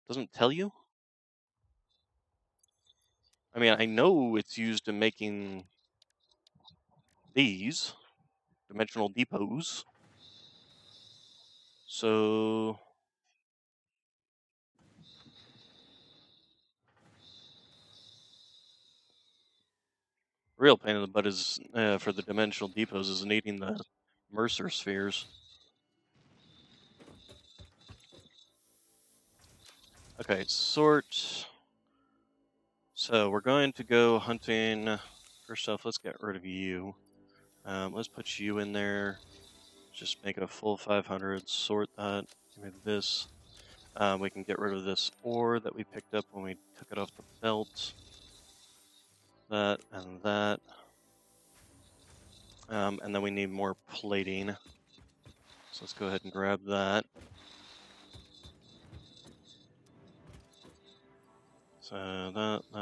Doesn't tell you? I mean, I know it's used in making these dimensional depots. So real pain in the butt is for the dimensional depots is needing the Mercer spheres. Okay, sort. So we're going to go hunting. First off, let's get rid of you. Let's put you in there. Just make it a full 500. Sort that. Give me this. We can get rid of this ore that we picked up when we took it off the belt. That and that. And then we need more plating. So let's go ahead and grab that. So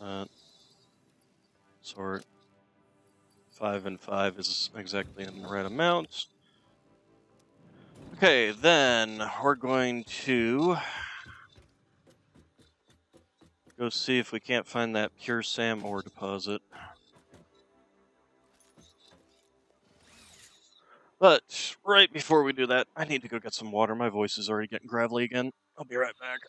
that. Sort. 5 and 5 is exactly in the right amount. Okay, then we're going to go see if we can't find that pure Sam ore deposit. But right before we do that, I need to go get some water. My voice is already getting gravelly again. I'll be right back.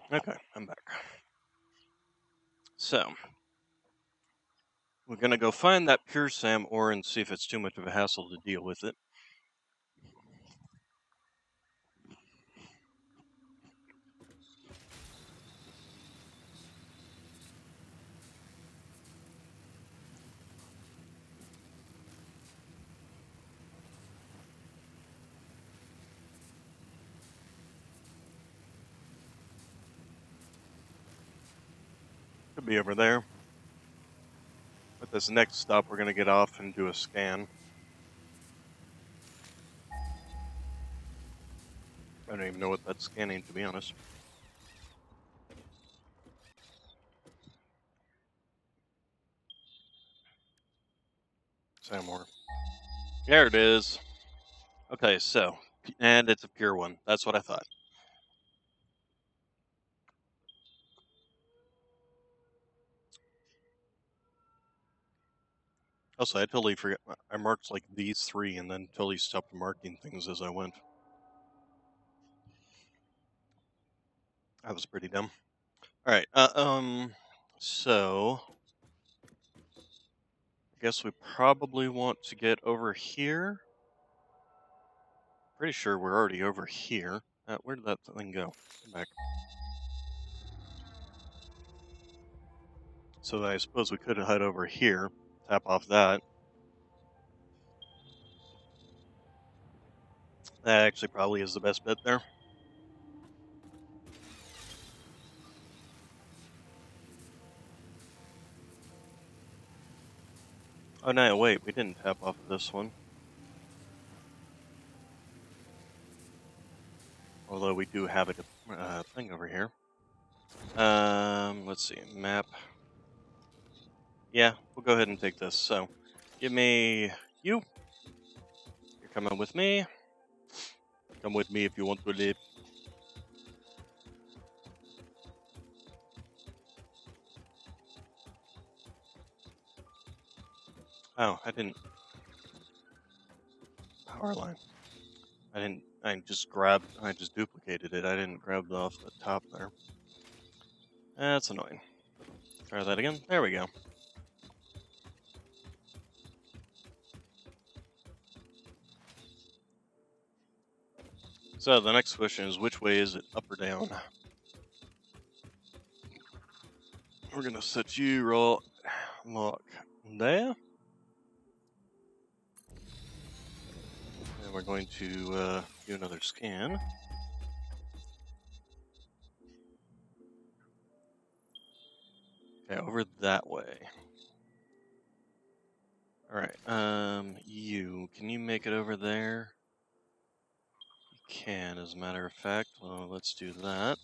Okay, I'm back. So, we're going to go find that pure Sam ore and see if it's too much of a hassle to deal with it. Could be over there. But this next stop, we're going to get off and do a scan. I don't even know what that's scanning, to be honest. Sam ore. There it is. Okay, so, and it's a pure one. That's what I thought. Also, I totally forgot. I marked like these three and then totally stopped marking things as I went. That was pretty dumb. All right. So I guess we probably want to get over here. Pretty sure we're already over here. Where did that thing go? Come back. So I suppose we could head over here, tap off that. That actually probably is the best bet there. Oh no, wait, we didn't tap off of this one. Although we do have a thing over here. Let's see, map. Yeah, we'll go ahead and take this. So, give me you. You're coming with me. Come with me if you want to live. Oh, I didn't. Power line. I didn't. I just grabbed. I just duplicated it. I didn't grab it off the top there. That's annoying. Try that again. There we go. So the next question is, which way is it, up or down? We're gonna set you raw lock there, and we're going to do another scan. Okay, over that way. All right. Can you make it over there? You can, as a matter of fact. Well, let's do that.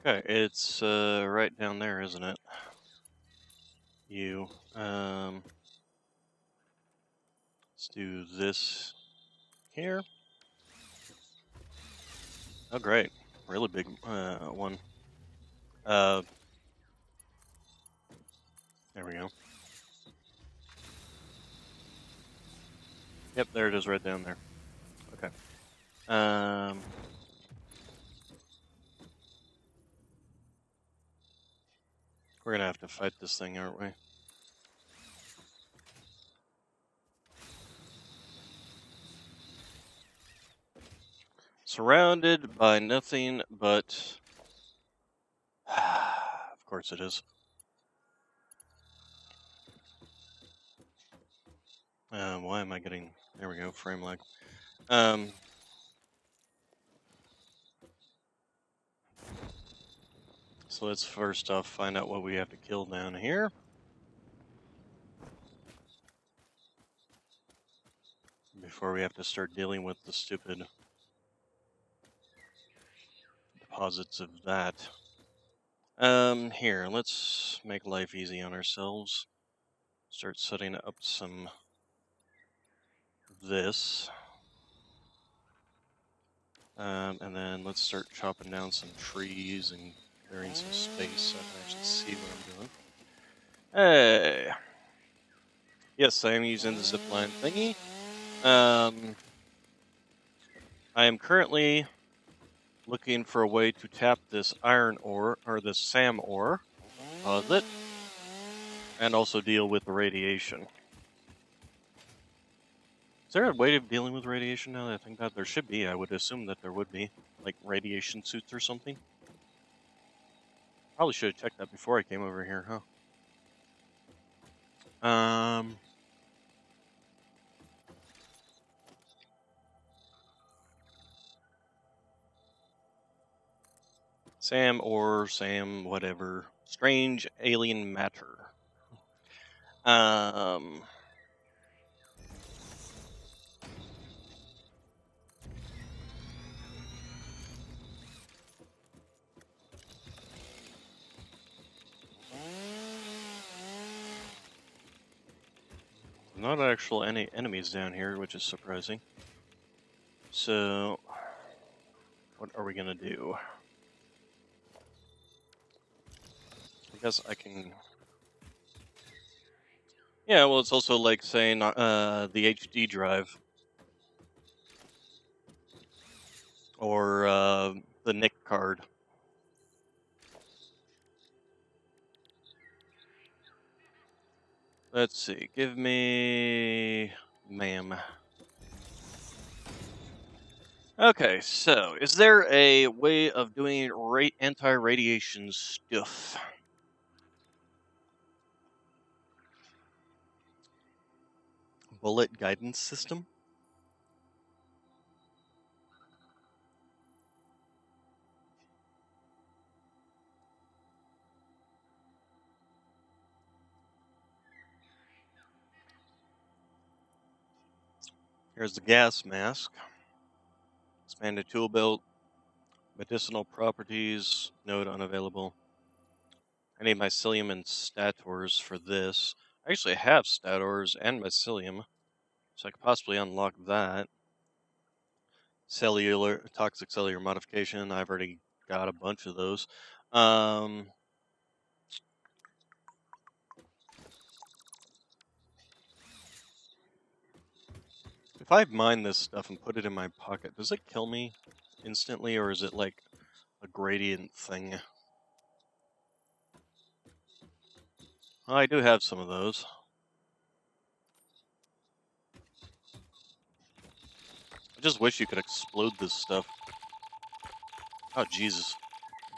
Okay, it's right down there, isn't it? Let's do this here. Oh, great. Really big one. There we go. Yep, there it is right down there. Okay. We're gonna have to fight this thing, aren't we? Surrounded by nothing but... Of course it is. Why am I getting... There we go, frame lag. So let's first off find out what we have to kill down here. Before we have to start dealing with the stupid deposits of that. Here, let's make life easy on ourselves. Start setting up some this. And then let's start chopping down some trees and clearing some space so I can actually see what I'm doing. Hey! Yes, I am using the zipline thingy. I am currently looking for a way to tap this iron ore, or this SAM ore, deposit, and also deal with the radiation. Is there a way of dealing with radiation now that I think that there should be? I would assume that there would be, like radiation suits or something. Probably should have checked that before I came over here, huh? Sam or Sam, whatever. Strange alien matter. Not actual any enemies down here, which is surprising. So, what are we gonna do? guess I can. Yeah, well, it's also like saying the HD drive or the NIC card. Let's see. Give me, ma'am. Okay, so is there a way of doing anti-radiation stuff? Bullet guidance system? Here's the gas mask. Expanded tool belt. Medicinal properties. Node unavailable. I need mycelium and stators for this. I actually have stators and mycelium, so I could possibly unlock that. Toxic cellular modification. I've already got a bunch of those. If I mine this stuff and put it in my pocket, does it kill me instantly, or is it like a gradient thing? Oh, I do have some of those. I just wish you could explode this stuff. Oh, Jesus.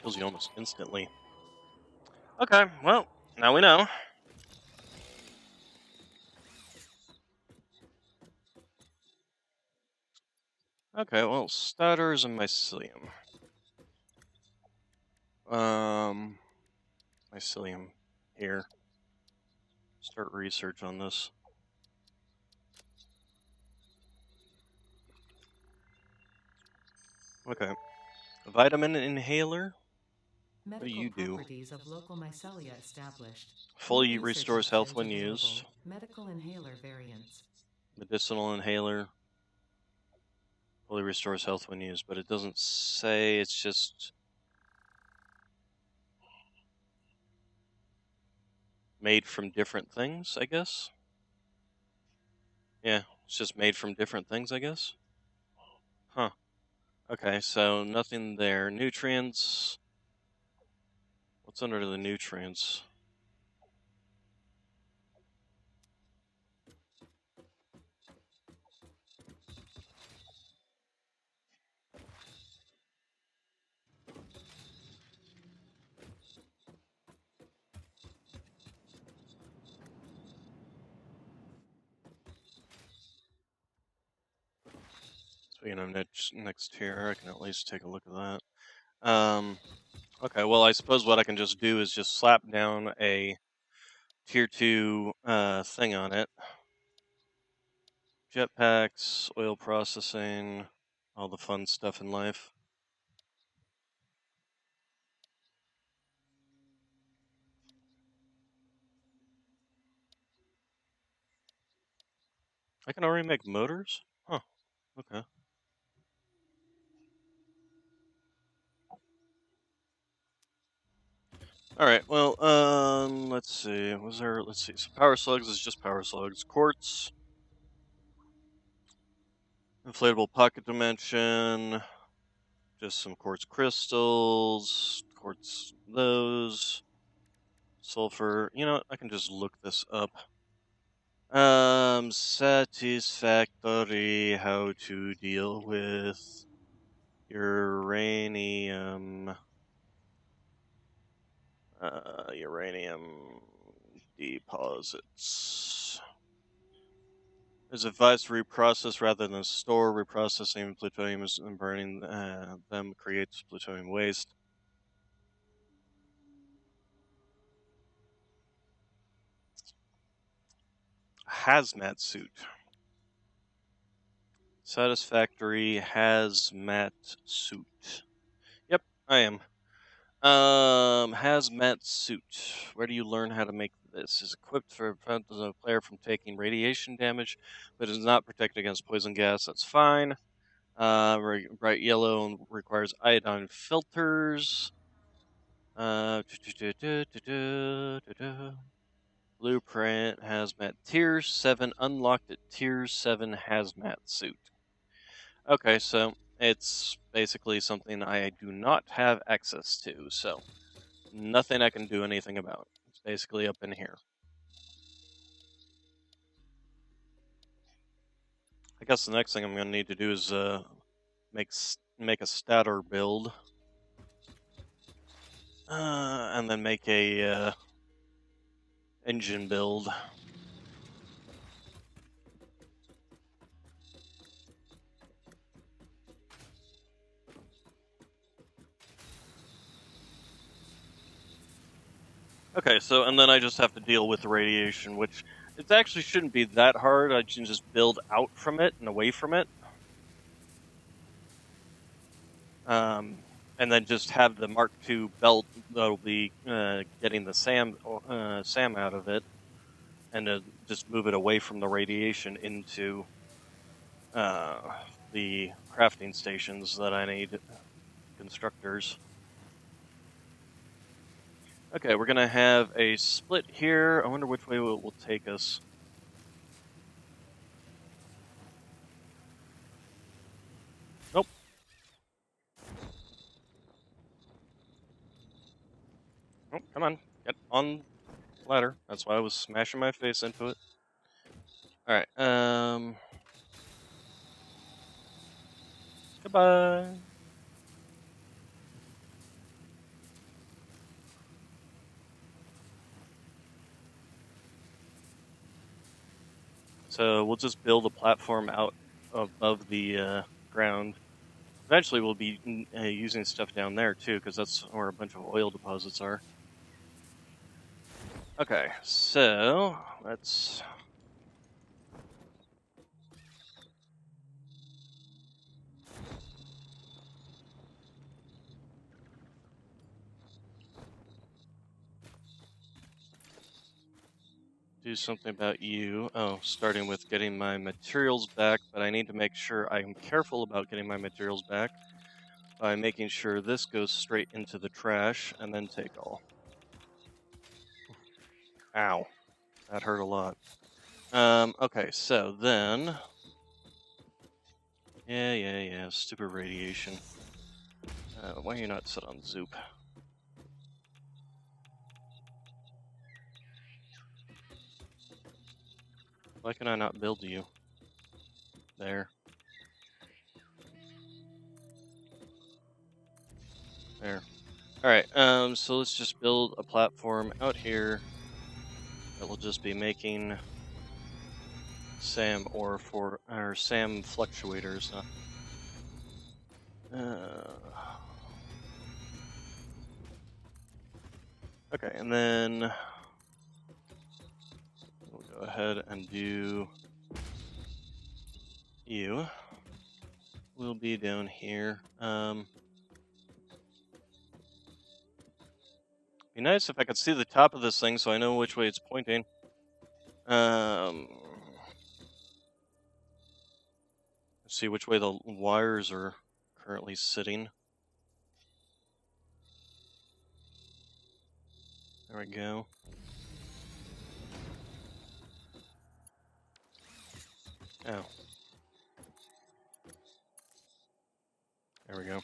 Kills you almost instantly. Okay, well, now we know. Okay, well, starters and mycelium. Um, mycelium here. Start research on this. Okay. Vitamin inhaler. What do Medical you do? properties of local mycelia established. New Fully research restores health options when available. used. Medical inhaler variants. Medicinal inhaler. Fully restores health when used, but it doesn't say. It's just made from different things, I guess. Yeah, it's just made from different things, I guess. Huh. Okay, so nothing there. Nutrients. What's under the nutrients? Speaking of next here, I can at least take a look at that. Okay, well, I suppose what I can just do is just slap down a tier 2 thing on it. Jetpacks, oil processing, all the fun stuff in life. I can already make motors? Huh, okay. Alright, well, let's see. Let's see. So power slugs is just power slugs. Quartz, inflatable pocket dimension, just some quartz crystals, quartz those, sulfur. You know what? I can just look this up. Satisfactory, how to deal with uranium, uranium deposits. It's advised to reprocess rather than store. Reprocessing plutonium and burning them creates plutonium waste. Hazmat suit. Satisfactory hazmat suit. Yep, I am. Hazmat suit. Where do you learn how to make this? Is equipped for prevent the player from taking radiation damage, but is not protected against poison gas. That's fine. Bright yellow and requires iodine filters. Uh, Blueprint hazmat tier 7 unlocked at tier 7 hazmat suit. Okay, so it's basically something I do not have access to, so nothing I can do anything about. It's basically up in here. I guess the next thing I'm going to need to do is make a statter build, and then make a engine build. Okay, so and then I just have to deal with the radiation, which it actually shouldn't be that hard. I can just build out from it and away from it, and then just have the Mark II belt that'll be getting the SAM out of it, and just move it away from the radiation into the crafting stations that I need constructors. Okay, we're gonna have a split here. I wonder which way it will take us. Nope. Oh, come on, get on ladder. That's why I was smashing my face into it. All right. Goodbye. So we'll just build a platform out above the ground. Eventually, we'll be using stuff down there too, because that's where a bunch of oil deposits are. Okay, so let's do something about you. Oh, starting with getting my materials back, but I need to make sure I'm careful about getting my materials back by making sure this goes straight into the trash and then take all. Ow, that hurt a lot. Okay, so then, yeah, stupid radiation. Why are you not set on Zoop? Why can I not build you? There. There. Alright, so let's just build a platform out here that will just be making SAM ore for, or SAM fluctuators. Okay, and then we'll go ahead and do you. We'll be down here. Be nice if I could see the top of this thing so I know which way it's pointing. Let's see which way the wires are currently sitting. There we go. Oh. There we go.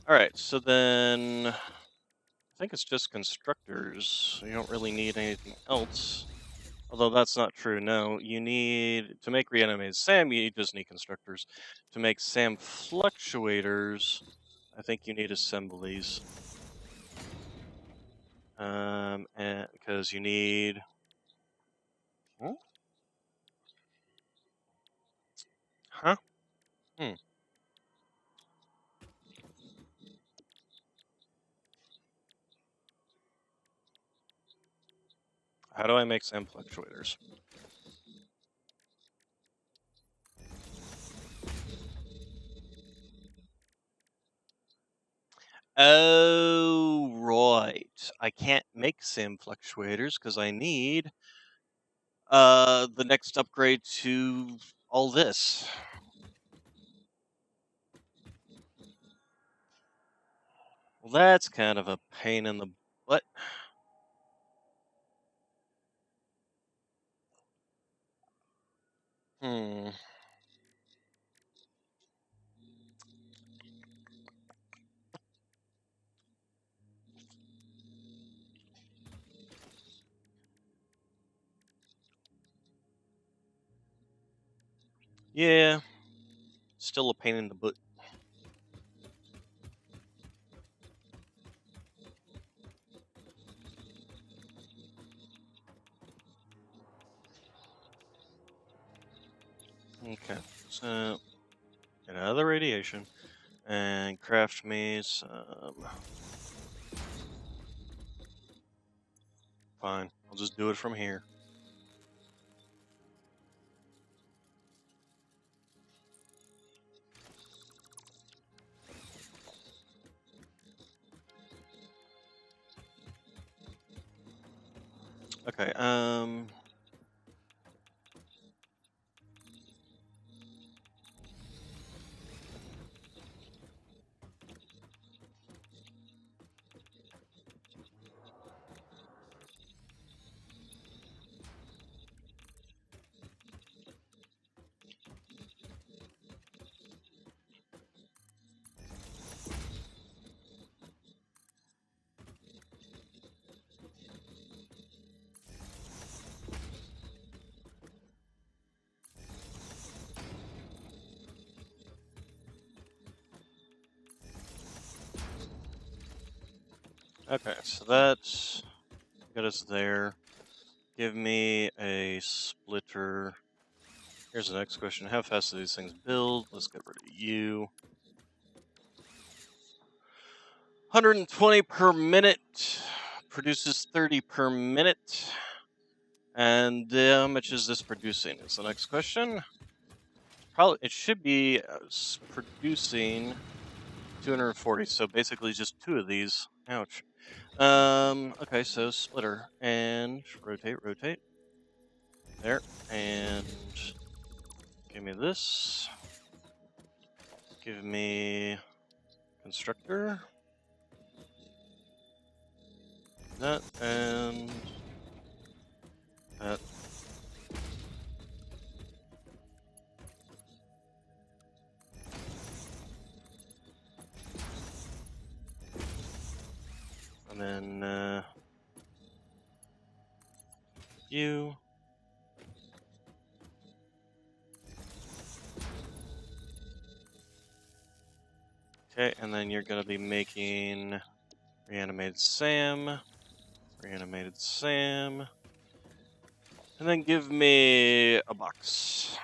Alright, so then I think it's just constructors. You don't really need anything else. Although that's not true. No, you need to make reanimated SAM. You just need constructors. To make SAM fluctuators, I think you need assemblies. And because you need. Huh? Hmm. How do I make SAM fluctuators? Oh, right. I can't make SAM fluctuators because I need the next upgrade to all this. Well, that's kind of a pain in the What? Hmm. Yeah. Still a pain in the butt. Okay. So get out of the radiation and craft me some. Fine. I'll just do it from here. Okay. Okay. So that's got us there. Give me a splitter. Here's the next question. How fast do these things build? Let's get rid of you. 120 per minute. Produces 30 per minute. And how much is this producing? Is the next question. Probably it should be producing 240. So basically just two of these. Ouch. Okay, so splitter and rotate, rotate. There. And give me this. Give me constructor. That and that. And then you. Okay, and then you're gonna be making reanimated Sam, reanimated Sam, and then give me a box.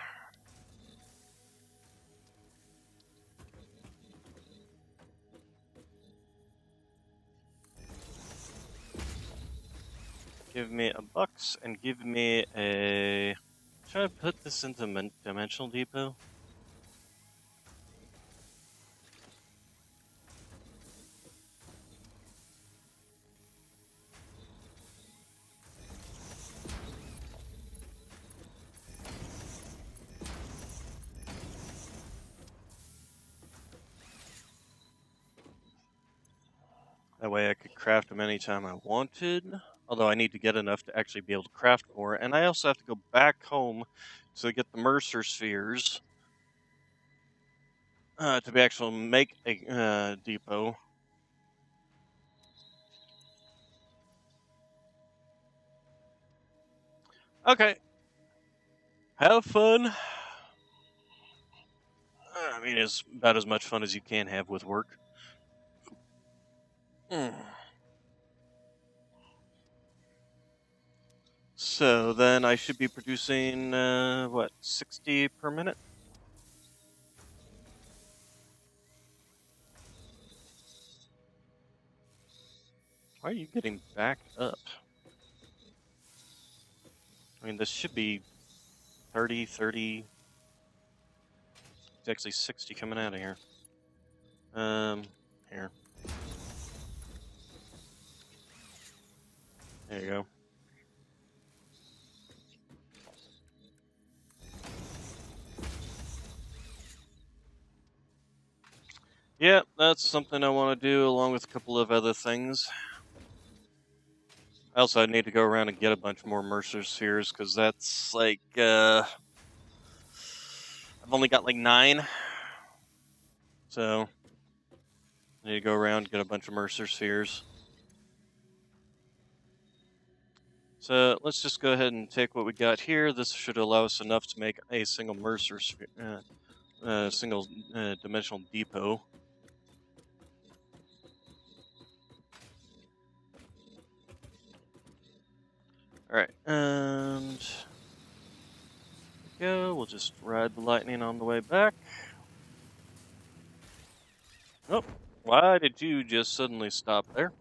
Give me a box and give me a. Should I put this into Dimensional Depot? That way I could craft them anytime I wanted. Although I need to get enough to actually be able to craft more. And I also have to go back home to get the Mercer spheres to be able to make a depot. Okay. Have fun. I mean, it's about as much fun as you can have with work. Mm. So then I should be producing, what, 60 per minute? Why are you getting back up? I mean, this should be 30, 30. It's actually 60 coming out of here. Here. There you go. Yeah, that's something I want to do along with a couple of other things. I also need to go around and get a bunch more Mercer spheres because that's like I've only got like 9, so I need to go around and get a bunch of Mercer spheres. So let's just go ahead and take what we got here. This should allow us enough to make a single Mercer sphere, single dimensional depot. All right, and go. We'll just ride the lightning on the way back. Oh, why did you just suddenly stop there?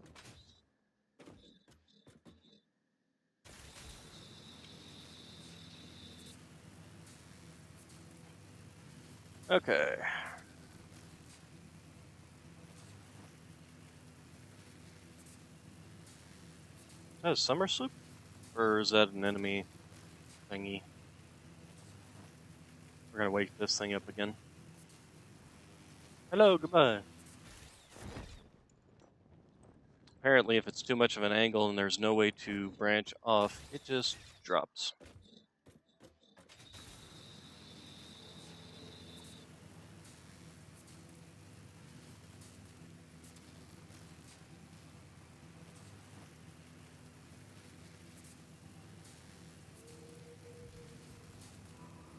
Okay. Is that a summer sloop? Or is that an enemy thingy? We're gonna wake this thing up again. Hello, goodbye. Apparently, if it's too much of an angle and there's no way to branch off, it just drops.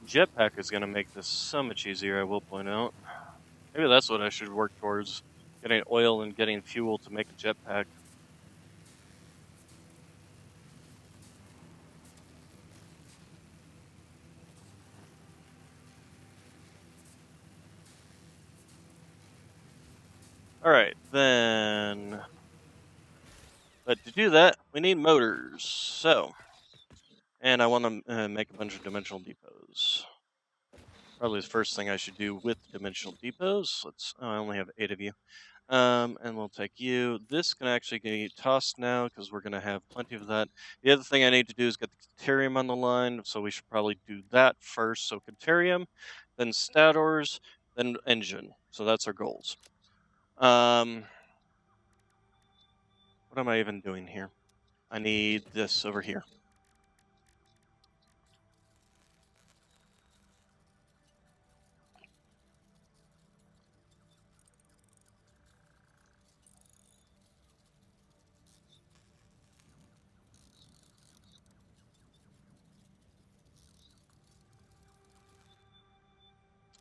Jetpack is gonna make this so much easier, I will point out. Maybe that's what I should work towards. Getting oil and getting fuel to make a jetpack. Alright, then... But to do that, we need motors. So... And I want to make a bunch of dimensional depots. Probably the first thing I should do with dimensional depots. Let's... Oh, I only have 8 of you. And we'll take you. This can actually get tossed now because we're going to have plenty of that. The other thing I need to do is get the Caterium on the line, so we should probably do that first. So Caterium, then Stators, then Engine. So that's our goals. What am I even doing here? I need this over here.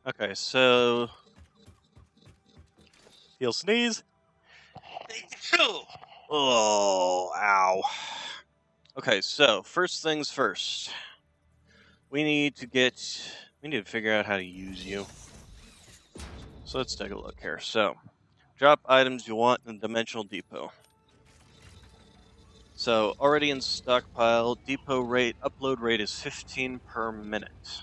Okay, so... He'll sneeze. Oh, ow. Okay, so first things first. We need to figure out how to use you. So let's take a look here. So, drop items you want in the dimensional depot. So, already in stockpile, depot rate, upload rate is 15 per minute.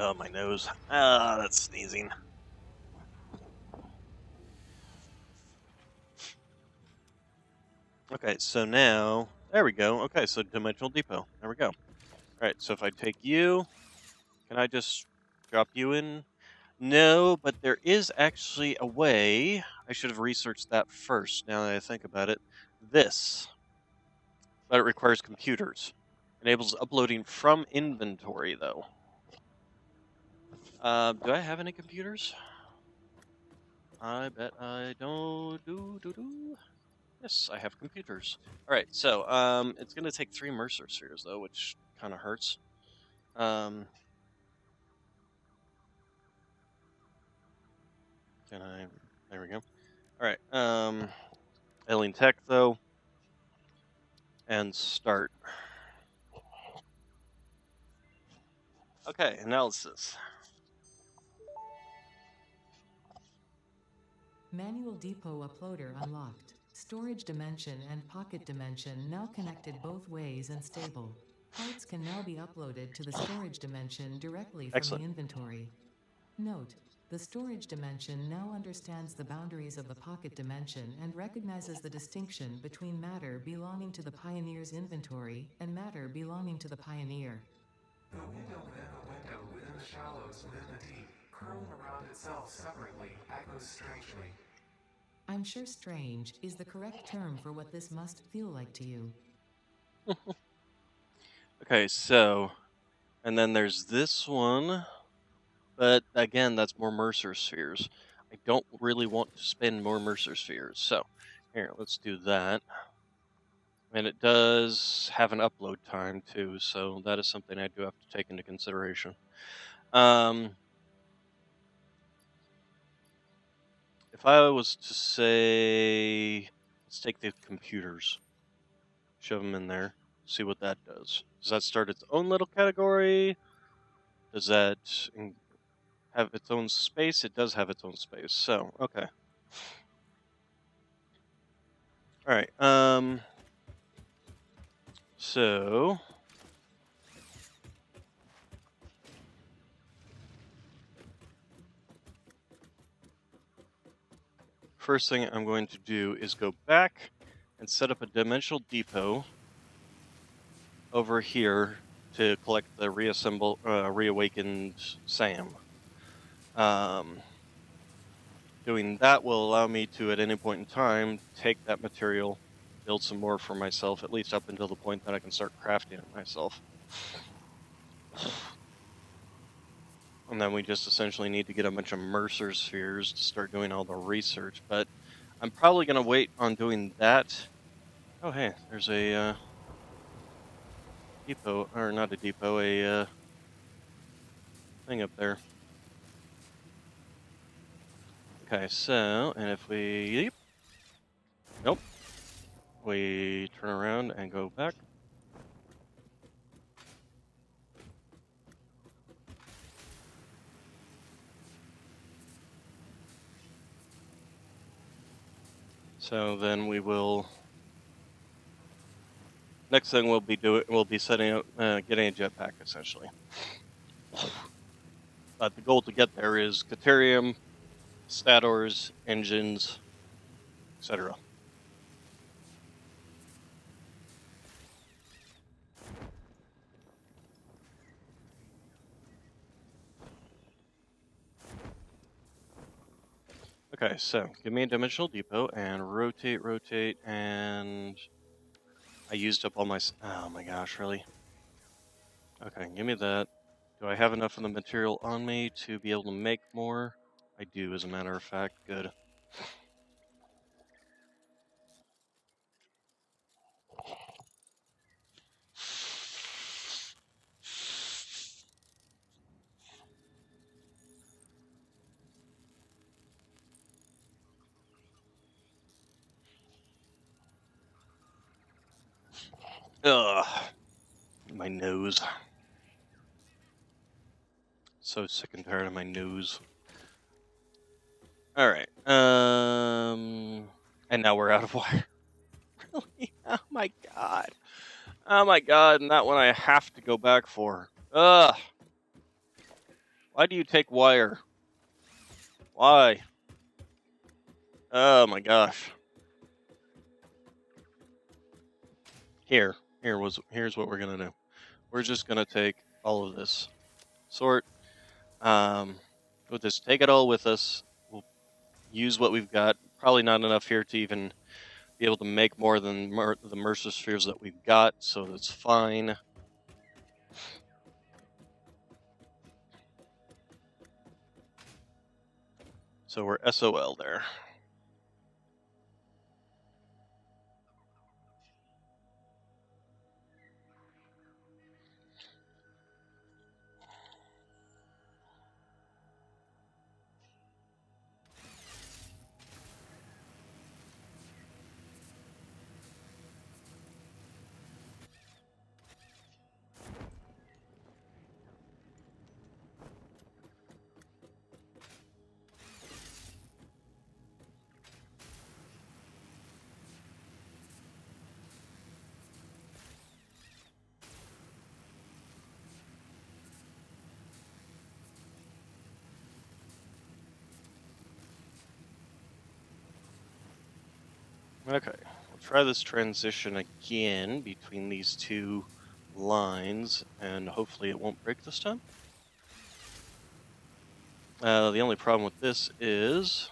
Oh, my nose. Ah, that's sneezing. Okay, so now, there we go. Okay, so dimensional depot. There we go. Alright, so if I take you, can I just drop you in? No, but there is actually a way. I should have researched that first, now that I think about it. This. But it requires computers. Enables uploading from inventory, though. Do I have any computers? I bet I don't. Yes, I have computers. All right, so it's gonna take 3 Mercer spheres though, which kind of hurts. Can I? There we go. All right. Alien Tech though, and start. Okay, analysis. Manual depot uploader unlocked. Storage dimension and pocket dimension now connected both ways and stable. Parts can now be uploaded to the storage dimension directly from the Excellent. inventory. Note: The storage dimension now understands the boundaries of the pocket dimension and recognizes the distinction between matter belonging to the Pioneer's inventory and matter belonging to the Pioneer. The window within the window within the shallows within the deep, curling around itself separately, echoes strangely. I'm sure strange is the correct term for what this must feel like to you. Okay, so and then there's this one, but again, that's more Mercer spheres. I don't really want to spend more Mercer spheres, so here, let's do that. And it does have an upload time too, so that is something I do have to take into consideration. Um, if I was to say, let's take the computers, shove them in there, see what that does. Does that start its own little category? Does that have its own space? It does have its own space. So, okay. All right. So first thing I'm going to do is go back and set up a dimensional depot over here to collect the reawakened Sam. Um, Doing that will allow me to, at any point in time, take that material, build some more for myself, at least up until the point that I can start crafting it myself. And then we just essentially need to get a bunch of Mercer spheres to start doing all the research. But I'm probably going to wait on doing that. Oh, hey, there's a depot, or not a depot, a thing up there. Okay, so, and if we, nope, we turn around and go back. So then we will. Next thing we'll be setting up, getting a jetpack essentially. But the goal to get there is Caterium, Stators, engines, etc. Okay, so give me a dimensional depot and rotate, and I used up all my. Oh my gosh, really? Okay, give me that. Do I have enough of the material on me to be able to make more? I do, as a matter of fact. Good. Ugh, my nose. So sick and tired of my nose. All right. And now we're out of wire. Really? Oh my god. Oh my god, and that one I have to go back for. Ugh. Why do you take wire? Why? Oh my gosh. Here's what we're gonna do. We're just gonna take all of this. Sort. We'll just take it all with us. We'll use what we've got. Probably not enough here to even be able to make more than the Mercer spheres that we've got, so that's fine. So we're SOL there. Okay, we'll try this transition again between these two lines, and hopefully it won't break this time. The only problem with this is,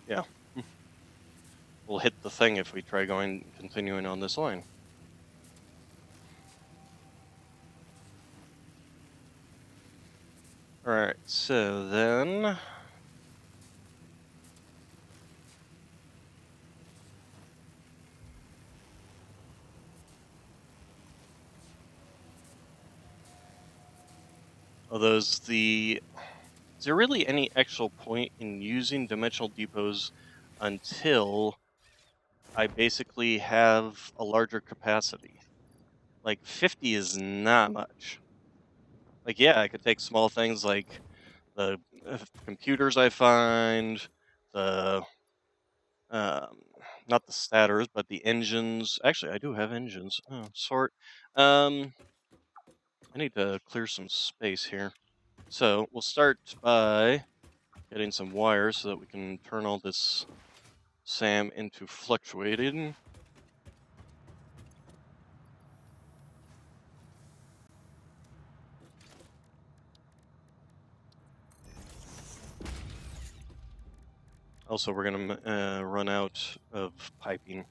yeah, we'll hit the thing if we try continuing on this line. All right, so then are those the is there really any actual point in using dimensional depots until I basically have a larger capacity? Like 50 is not much. Like, yeah, I could take small things like the computers I find, the um, not the statters, but the engines. Actually, I do have engines. Oh, sort. Um, I need to clear some space here. So we'll start by getting some wires so that we can turn all this SAM into fluctuating. Also, we're gonna run out of piping.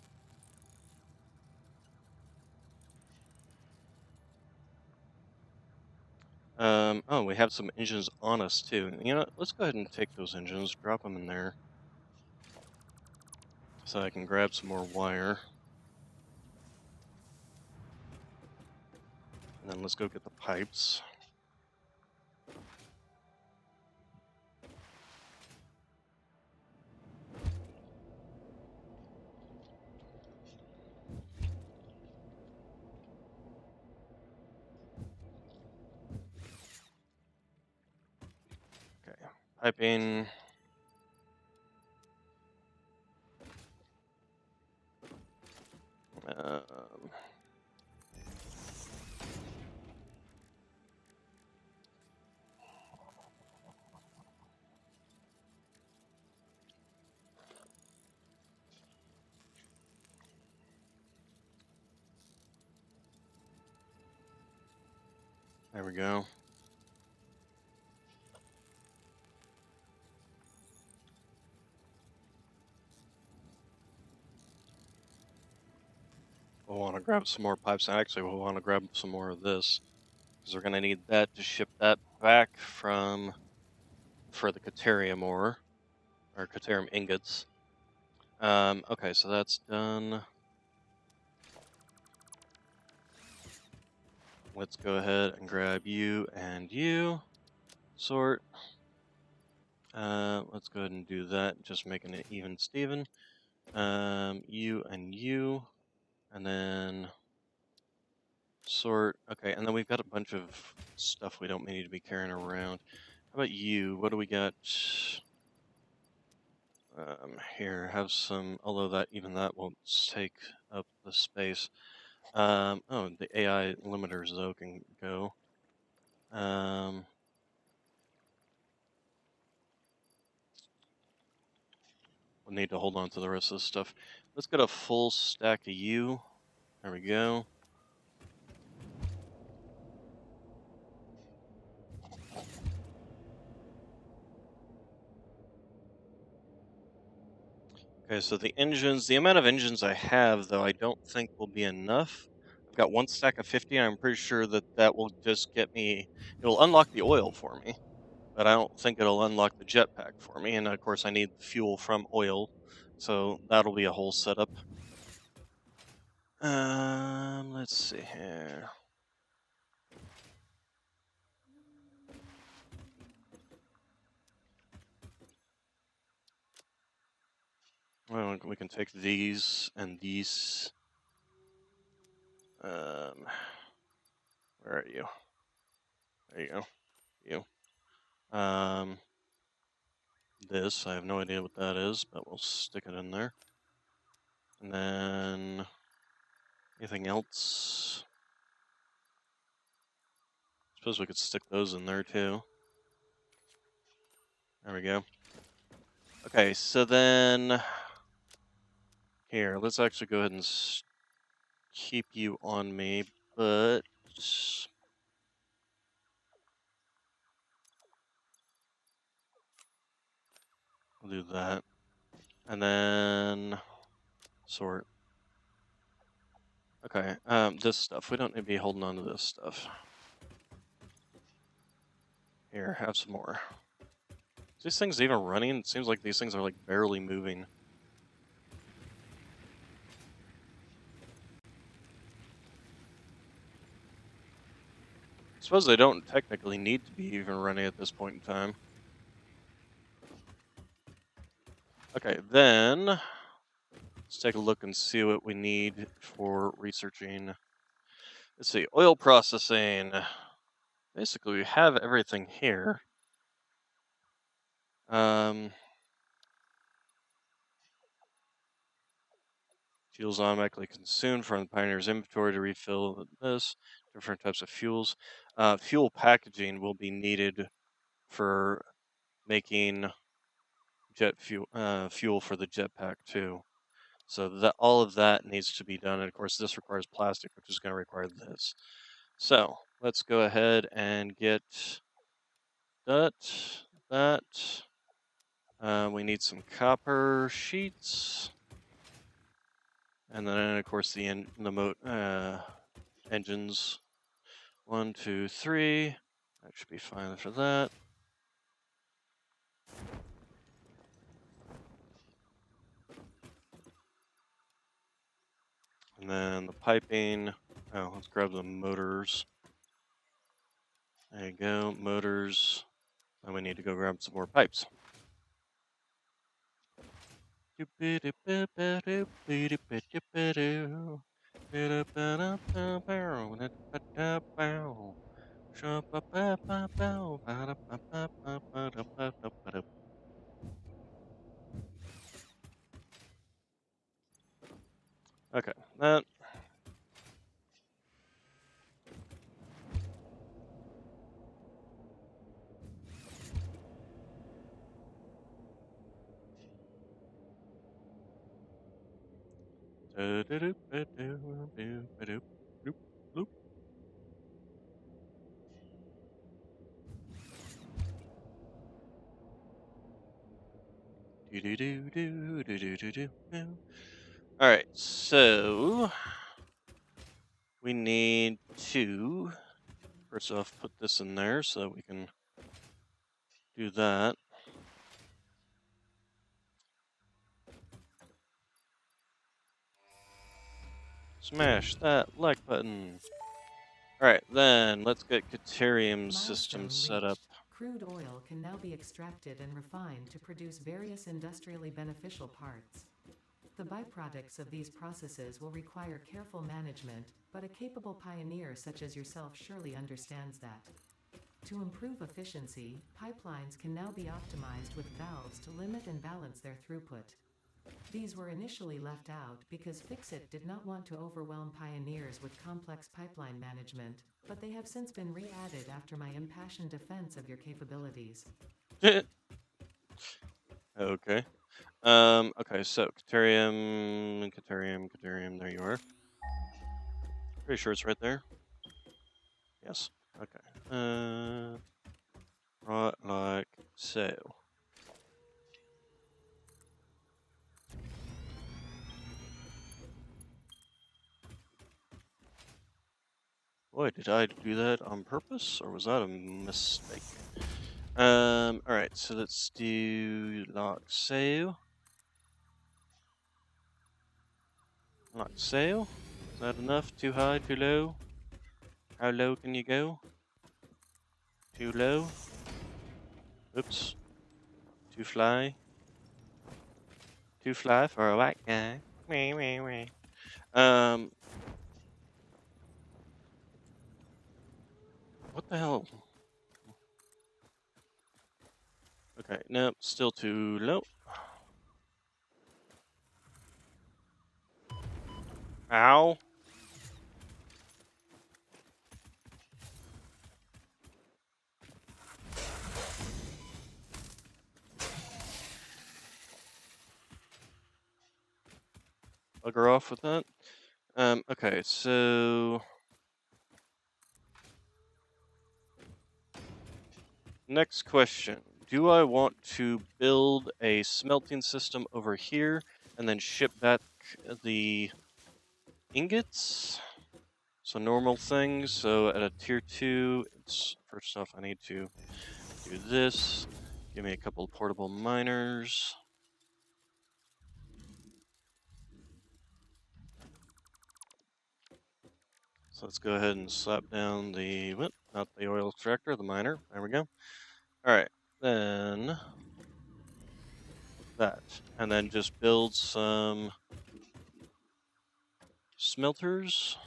Oh, we have some engines on us too. You know, let's go ahead and take those engines, drop them in there, so I can grab some more wire. And then let's go get the pipes. Okay, piping. Um, there we go. We'll want to grab some more pipes. Actually, we'll want to grab some more of this because we're going to need that to ship that back for the Caterium ore or Caterium ingots. Okay, so that's done. Let's go ahead and grab you and you. Sort. Let's go ahead and do that. Just making it even Steven. You and you. And then sort. Okay, and then we've got a bunch of stuff we don't need to be carrying around. How about you? What do we got? Here, have some. Although that won't take up the space. Oh, the AI limiters though can go. We'll need to hold on to the rest of this stuff. Let's get a full stack of you. There we go. Okay, so the amount of engines I have, though, I don't think will be enough. I've got one stack of 50, and I'm pretty sure that will just get me, it'll unlock the oil for me, but I don't think it'll unlock the jetpack for me. And of course, I need fuel from oil, so that'll be a whole setup. Let's see here. Well, we can take these and these. Where are you? There you go. You. This, I have no idea what that is, but we'll stick it in there. And then anything else? Suppose we could stick those in there too. There we go. Okay, so then Here, let's actually go ahead and keep you on me, but we'll do that. And then sort. Okay, this stuff. We don't need to be holding on to this stuff. Here, have some more. Is these things even running? It seems like these things are like barely moving. I suppose they don't technically need to be even running at this point in time. Okay, then let's take a look and see what we need for researching. Let's see, oil processing. Basically, we have everything here. Fuels automatically consumed from the Pioneer's inventory to refill this. Different types of fuels. Fuel packaging will be needed for making jet fuel for the jetpack too. So that all of that needs to be done, and of course this requires plastic, which is going to require this. So let's go ahead and get that. We need some copper sheets, and then of course the engines. 1, 2, 3. That should be fine for that. And then the piping. Oh, let's grab the motors. There you go, motors. And we need to go grab some more pipes. Okay, that. Alright, so we need to first off put this in there so that we can do that. Smash that like button. Alright, then let's get Caterium system Milestone set up. reached. Crude oil can now be extracted and refined to produce various industrially beneficial parts. The byproducts of these processes will require careful management, but a capable pioneer such as yourself surely understands that. To improve efficiency, pipelines can now be optimized with valves to limit and balance their throughput. These were initially left out because Fixit did not want to overwhelm pioneers with complex pipeline management, but they have since been re-added after my impassioned defense of your capabilities. Okay. Okay, so Caterium, there you are. Pretty sure it's right there. Yes. Okay. Right like so. Boy, did I do that on purpose, or was that a mistake? Alright, so let's do lock sail. Lock sail? Is that enough? Too high, too low? How low can you go? Too low? Oops. Too fly? Too fly for a white guy? Wee, wee, wee. What the hell? Okay, nope, still too low. Ow. bugger off with that. Okay, so next question. Do I want to build a smelting system over here and then ship back the ingots? So normal things. So at a tier 2, it's first off I need to do this. Give me a couple of portable miners. So let's go ahead and slap down the, what? Not the oil extractor, the miner. There we go. All right, then that, and then just build some smelters.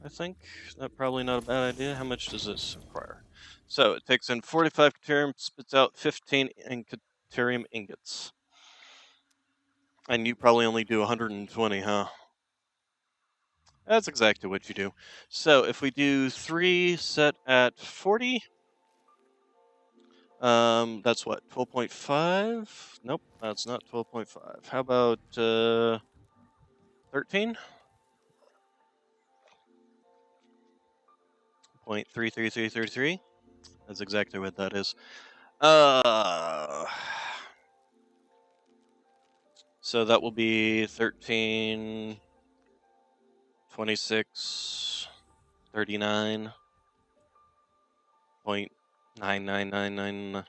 I think that probably not a bad idea. How much does this require? So it takes in 45 caterium, spits out 15 caterium ingots, and you probably only do 120, huh? That's exactly what you do. So if we do 3 set at 40, that's what, 12.5? Nope, that's not 12.5. How about 13? 0.33333. That's exactly what that is. So that will be 13, 26, 39.9999.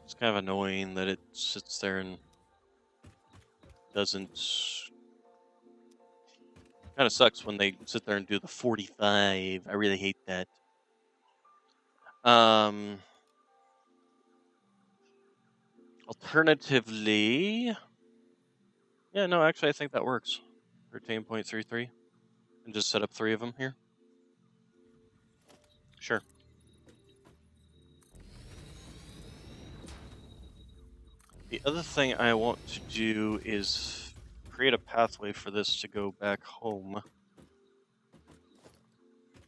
It's kind of annoying that it sits there and doesn't. Kind of sucks when they sit there and do the 45. I really hate that. Alternatively, yeah, no, actually, I think that works. 13.33, and just set up 3 of them here. Sure. The other thing I want to do is create a pathway for this to go back home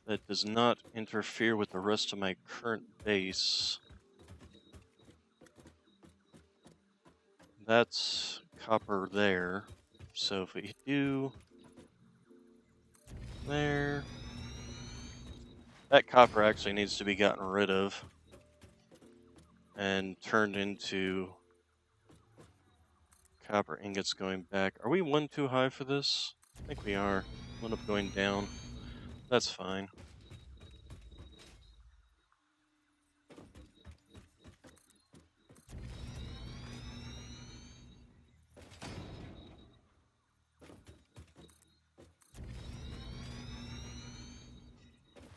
that does not interfere with the rest of my current base. That's copper there. So if we do there, that copper actually needs to be gotten rid of and turned into copper ingots going back. Are we 1 too high for this? I think we are. One up going down. That's fine.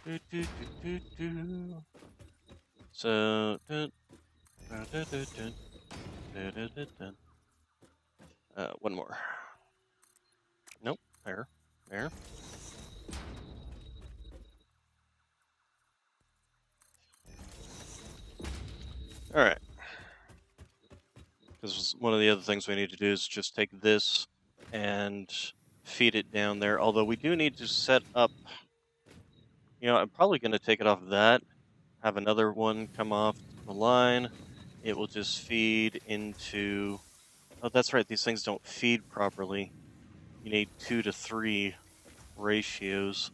Do, do, do, do, do. So, one more. Nope. There. There. All right. Because one of the other things we need to do is just take this and feed it down there. Although we do need to set up. I'm probably going to take it off that. Have another one come off the line. It will just feed into. Oh, that's right. These things don't feed properly. You need 2 to 3 ratios.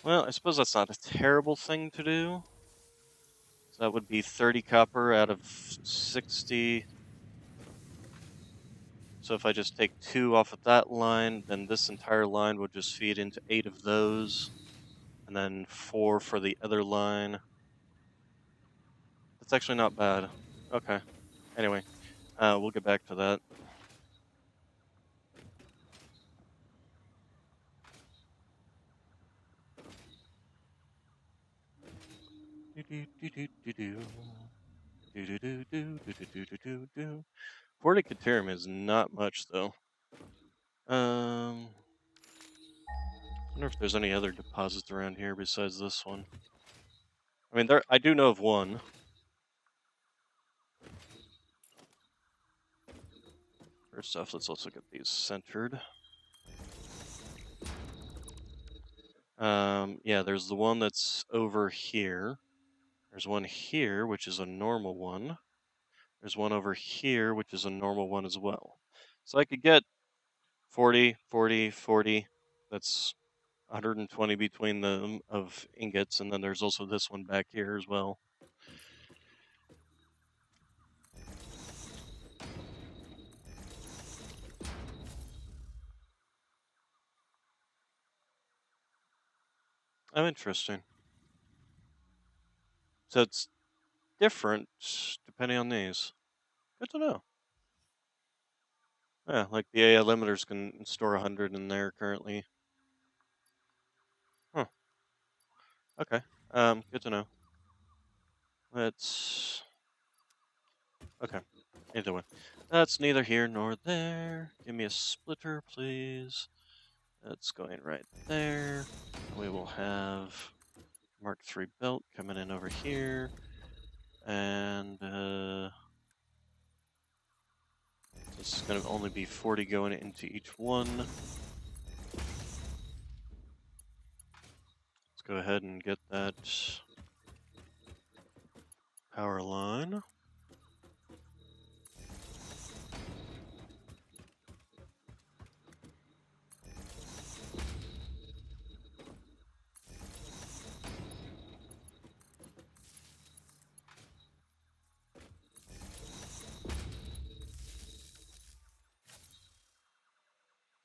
Well, I suppose that's not a terrible thing to do. So that would be 30 copper out of 60. So if I just take 2 off of that line, then this entire line would just feed into 8 of those. And then 4 for the other line. That's actually not bad. Okay. Anyway, we'll get back to that. Do, do, do, do, do, do. Do, do, do, do, do, do, do, do, do. 40 Caterium is not much, though. I wonder if there's any other deposits around here besides this one. I mean, I do know of one. First off, let's also get these centered. Yeah, there's the one that's over here. There's one here, which is a normal one. There's one over here, which is a normal one as well. So I could get 40, 40, 40. That's 120 between them of ingots, and then there's also this one back here as well. Oh, interesting. So it's different depending on these. Good to know. Yeah, like the AI limiters can store 100 in there currently. Huh. Okay. Good to know. Let's. Okay. Either way, that's neither here nor there. Give me a splitter, please. That's going right there. We will have Mark III belt coming in over here, and this is going to only be 40 going into each one. Let's go ahead and get that power line.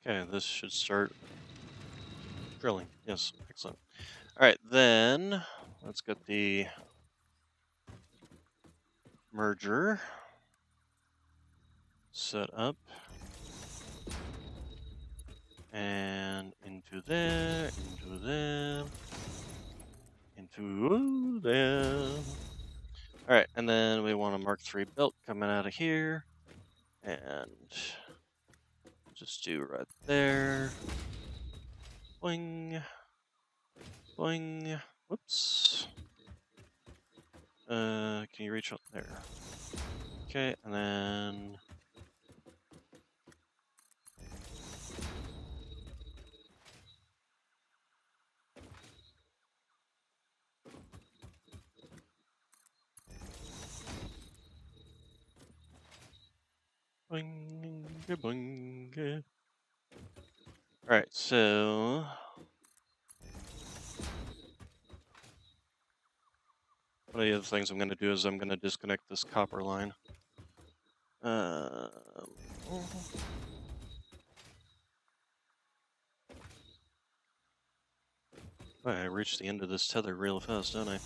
Okay, this should start drilling. Yes, excellent. All right, then let's get the merger set up. And into there, into there, into there. All right, and then we want a Mark III belt coming out of here, and just do right there. Boing, boing. Whoops. Can you reach up there? Okay, and then boing, boing. All right, so one of the other things I'm going to do is I'm going to disconnect this copper line. Boy, I reached the end of this tether real fast, don't I?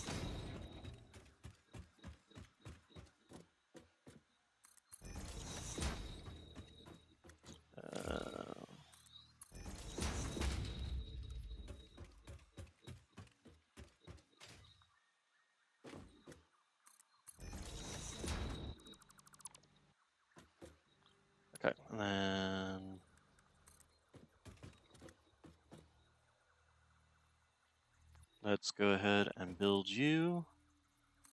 Okay, and then let's go ahead and build you.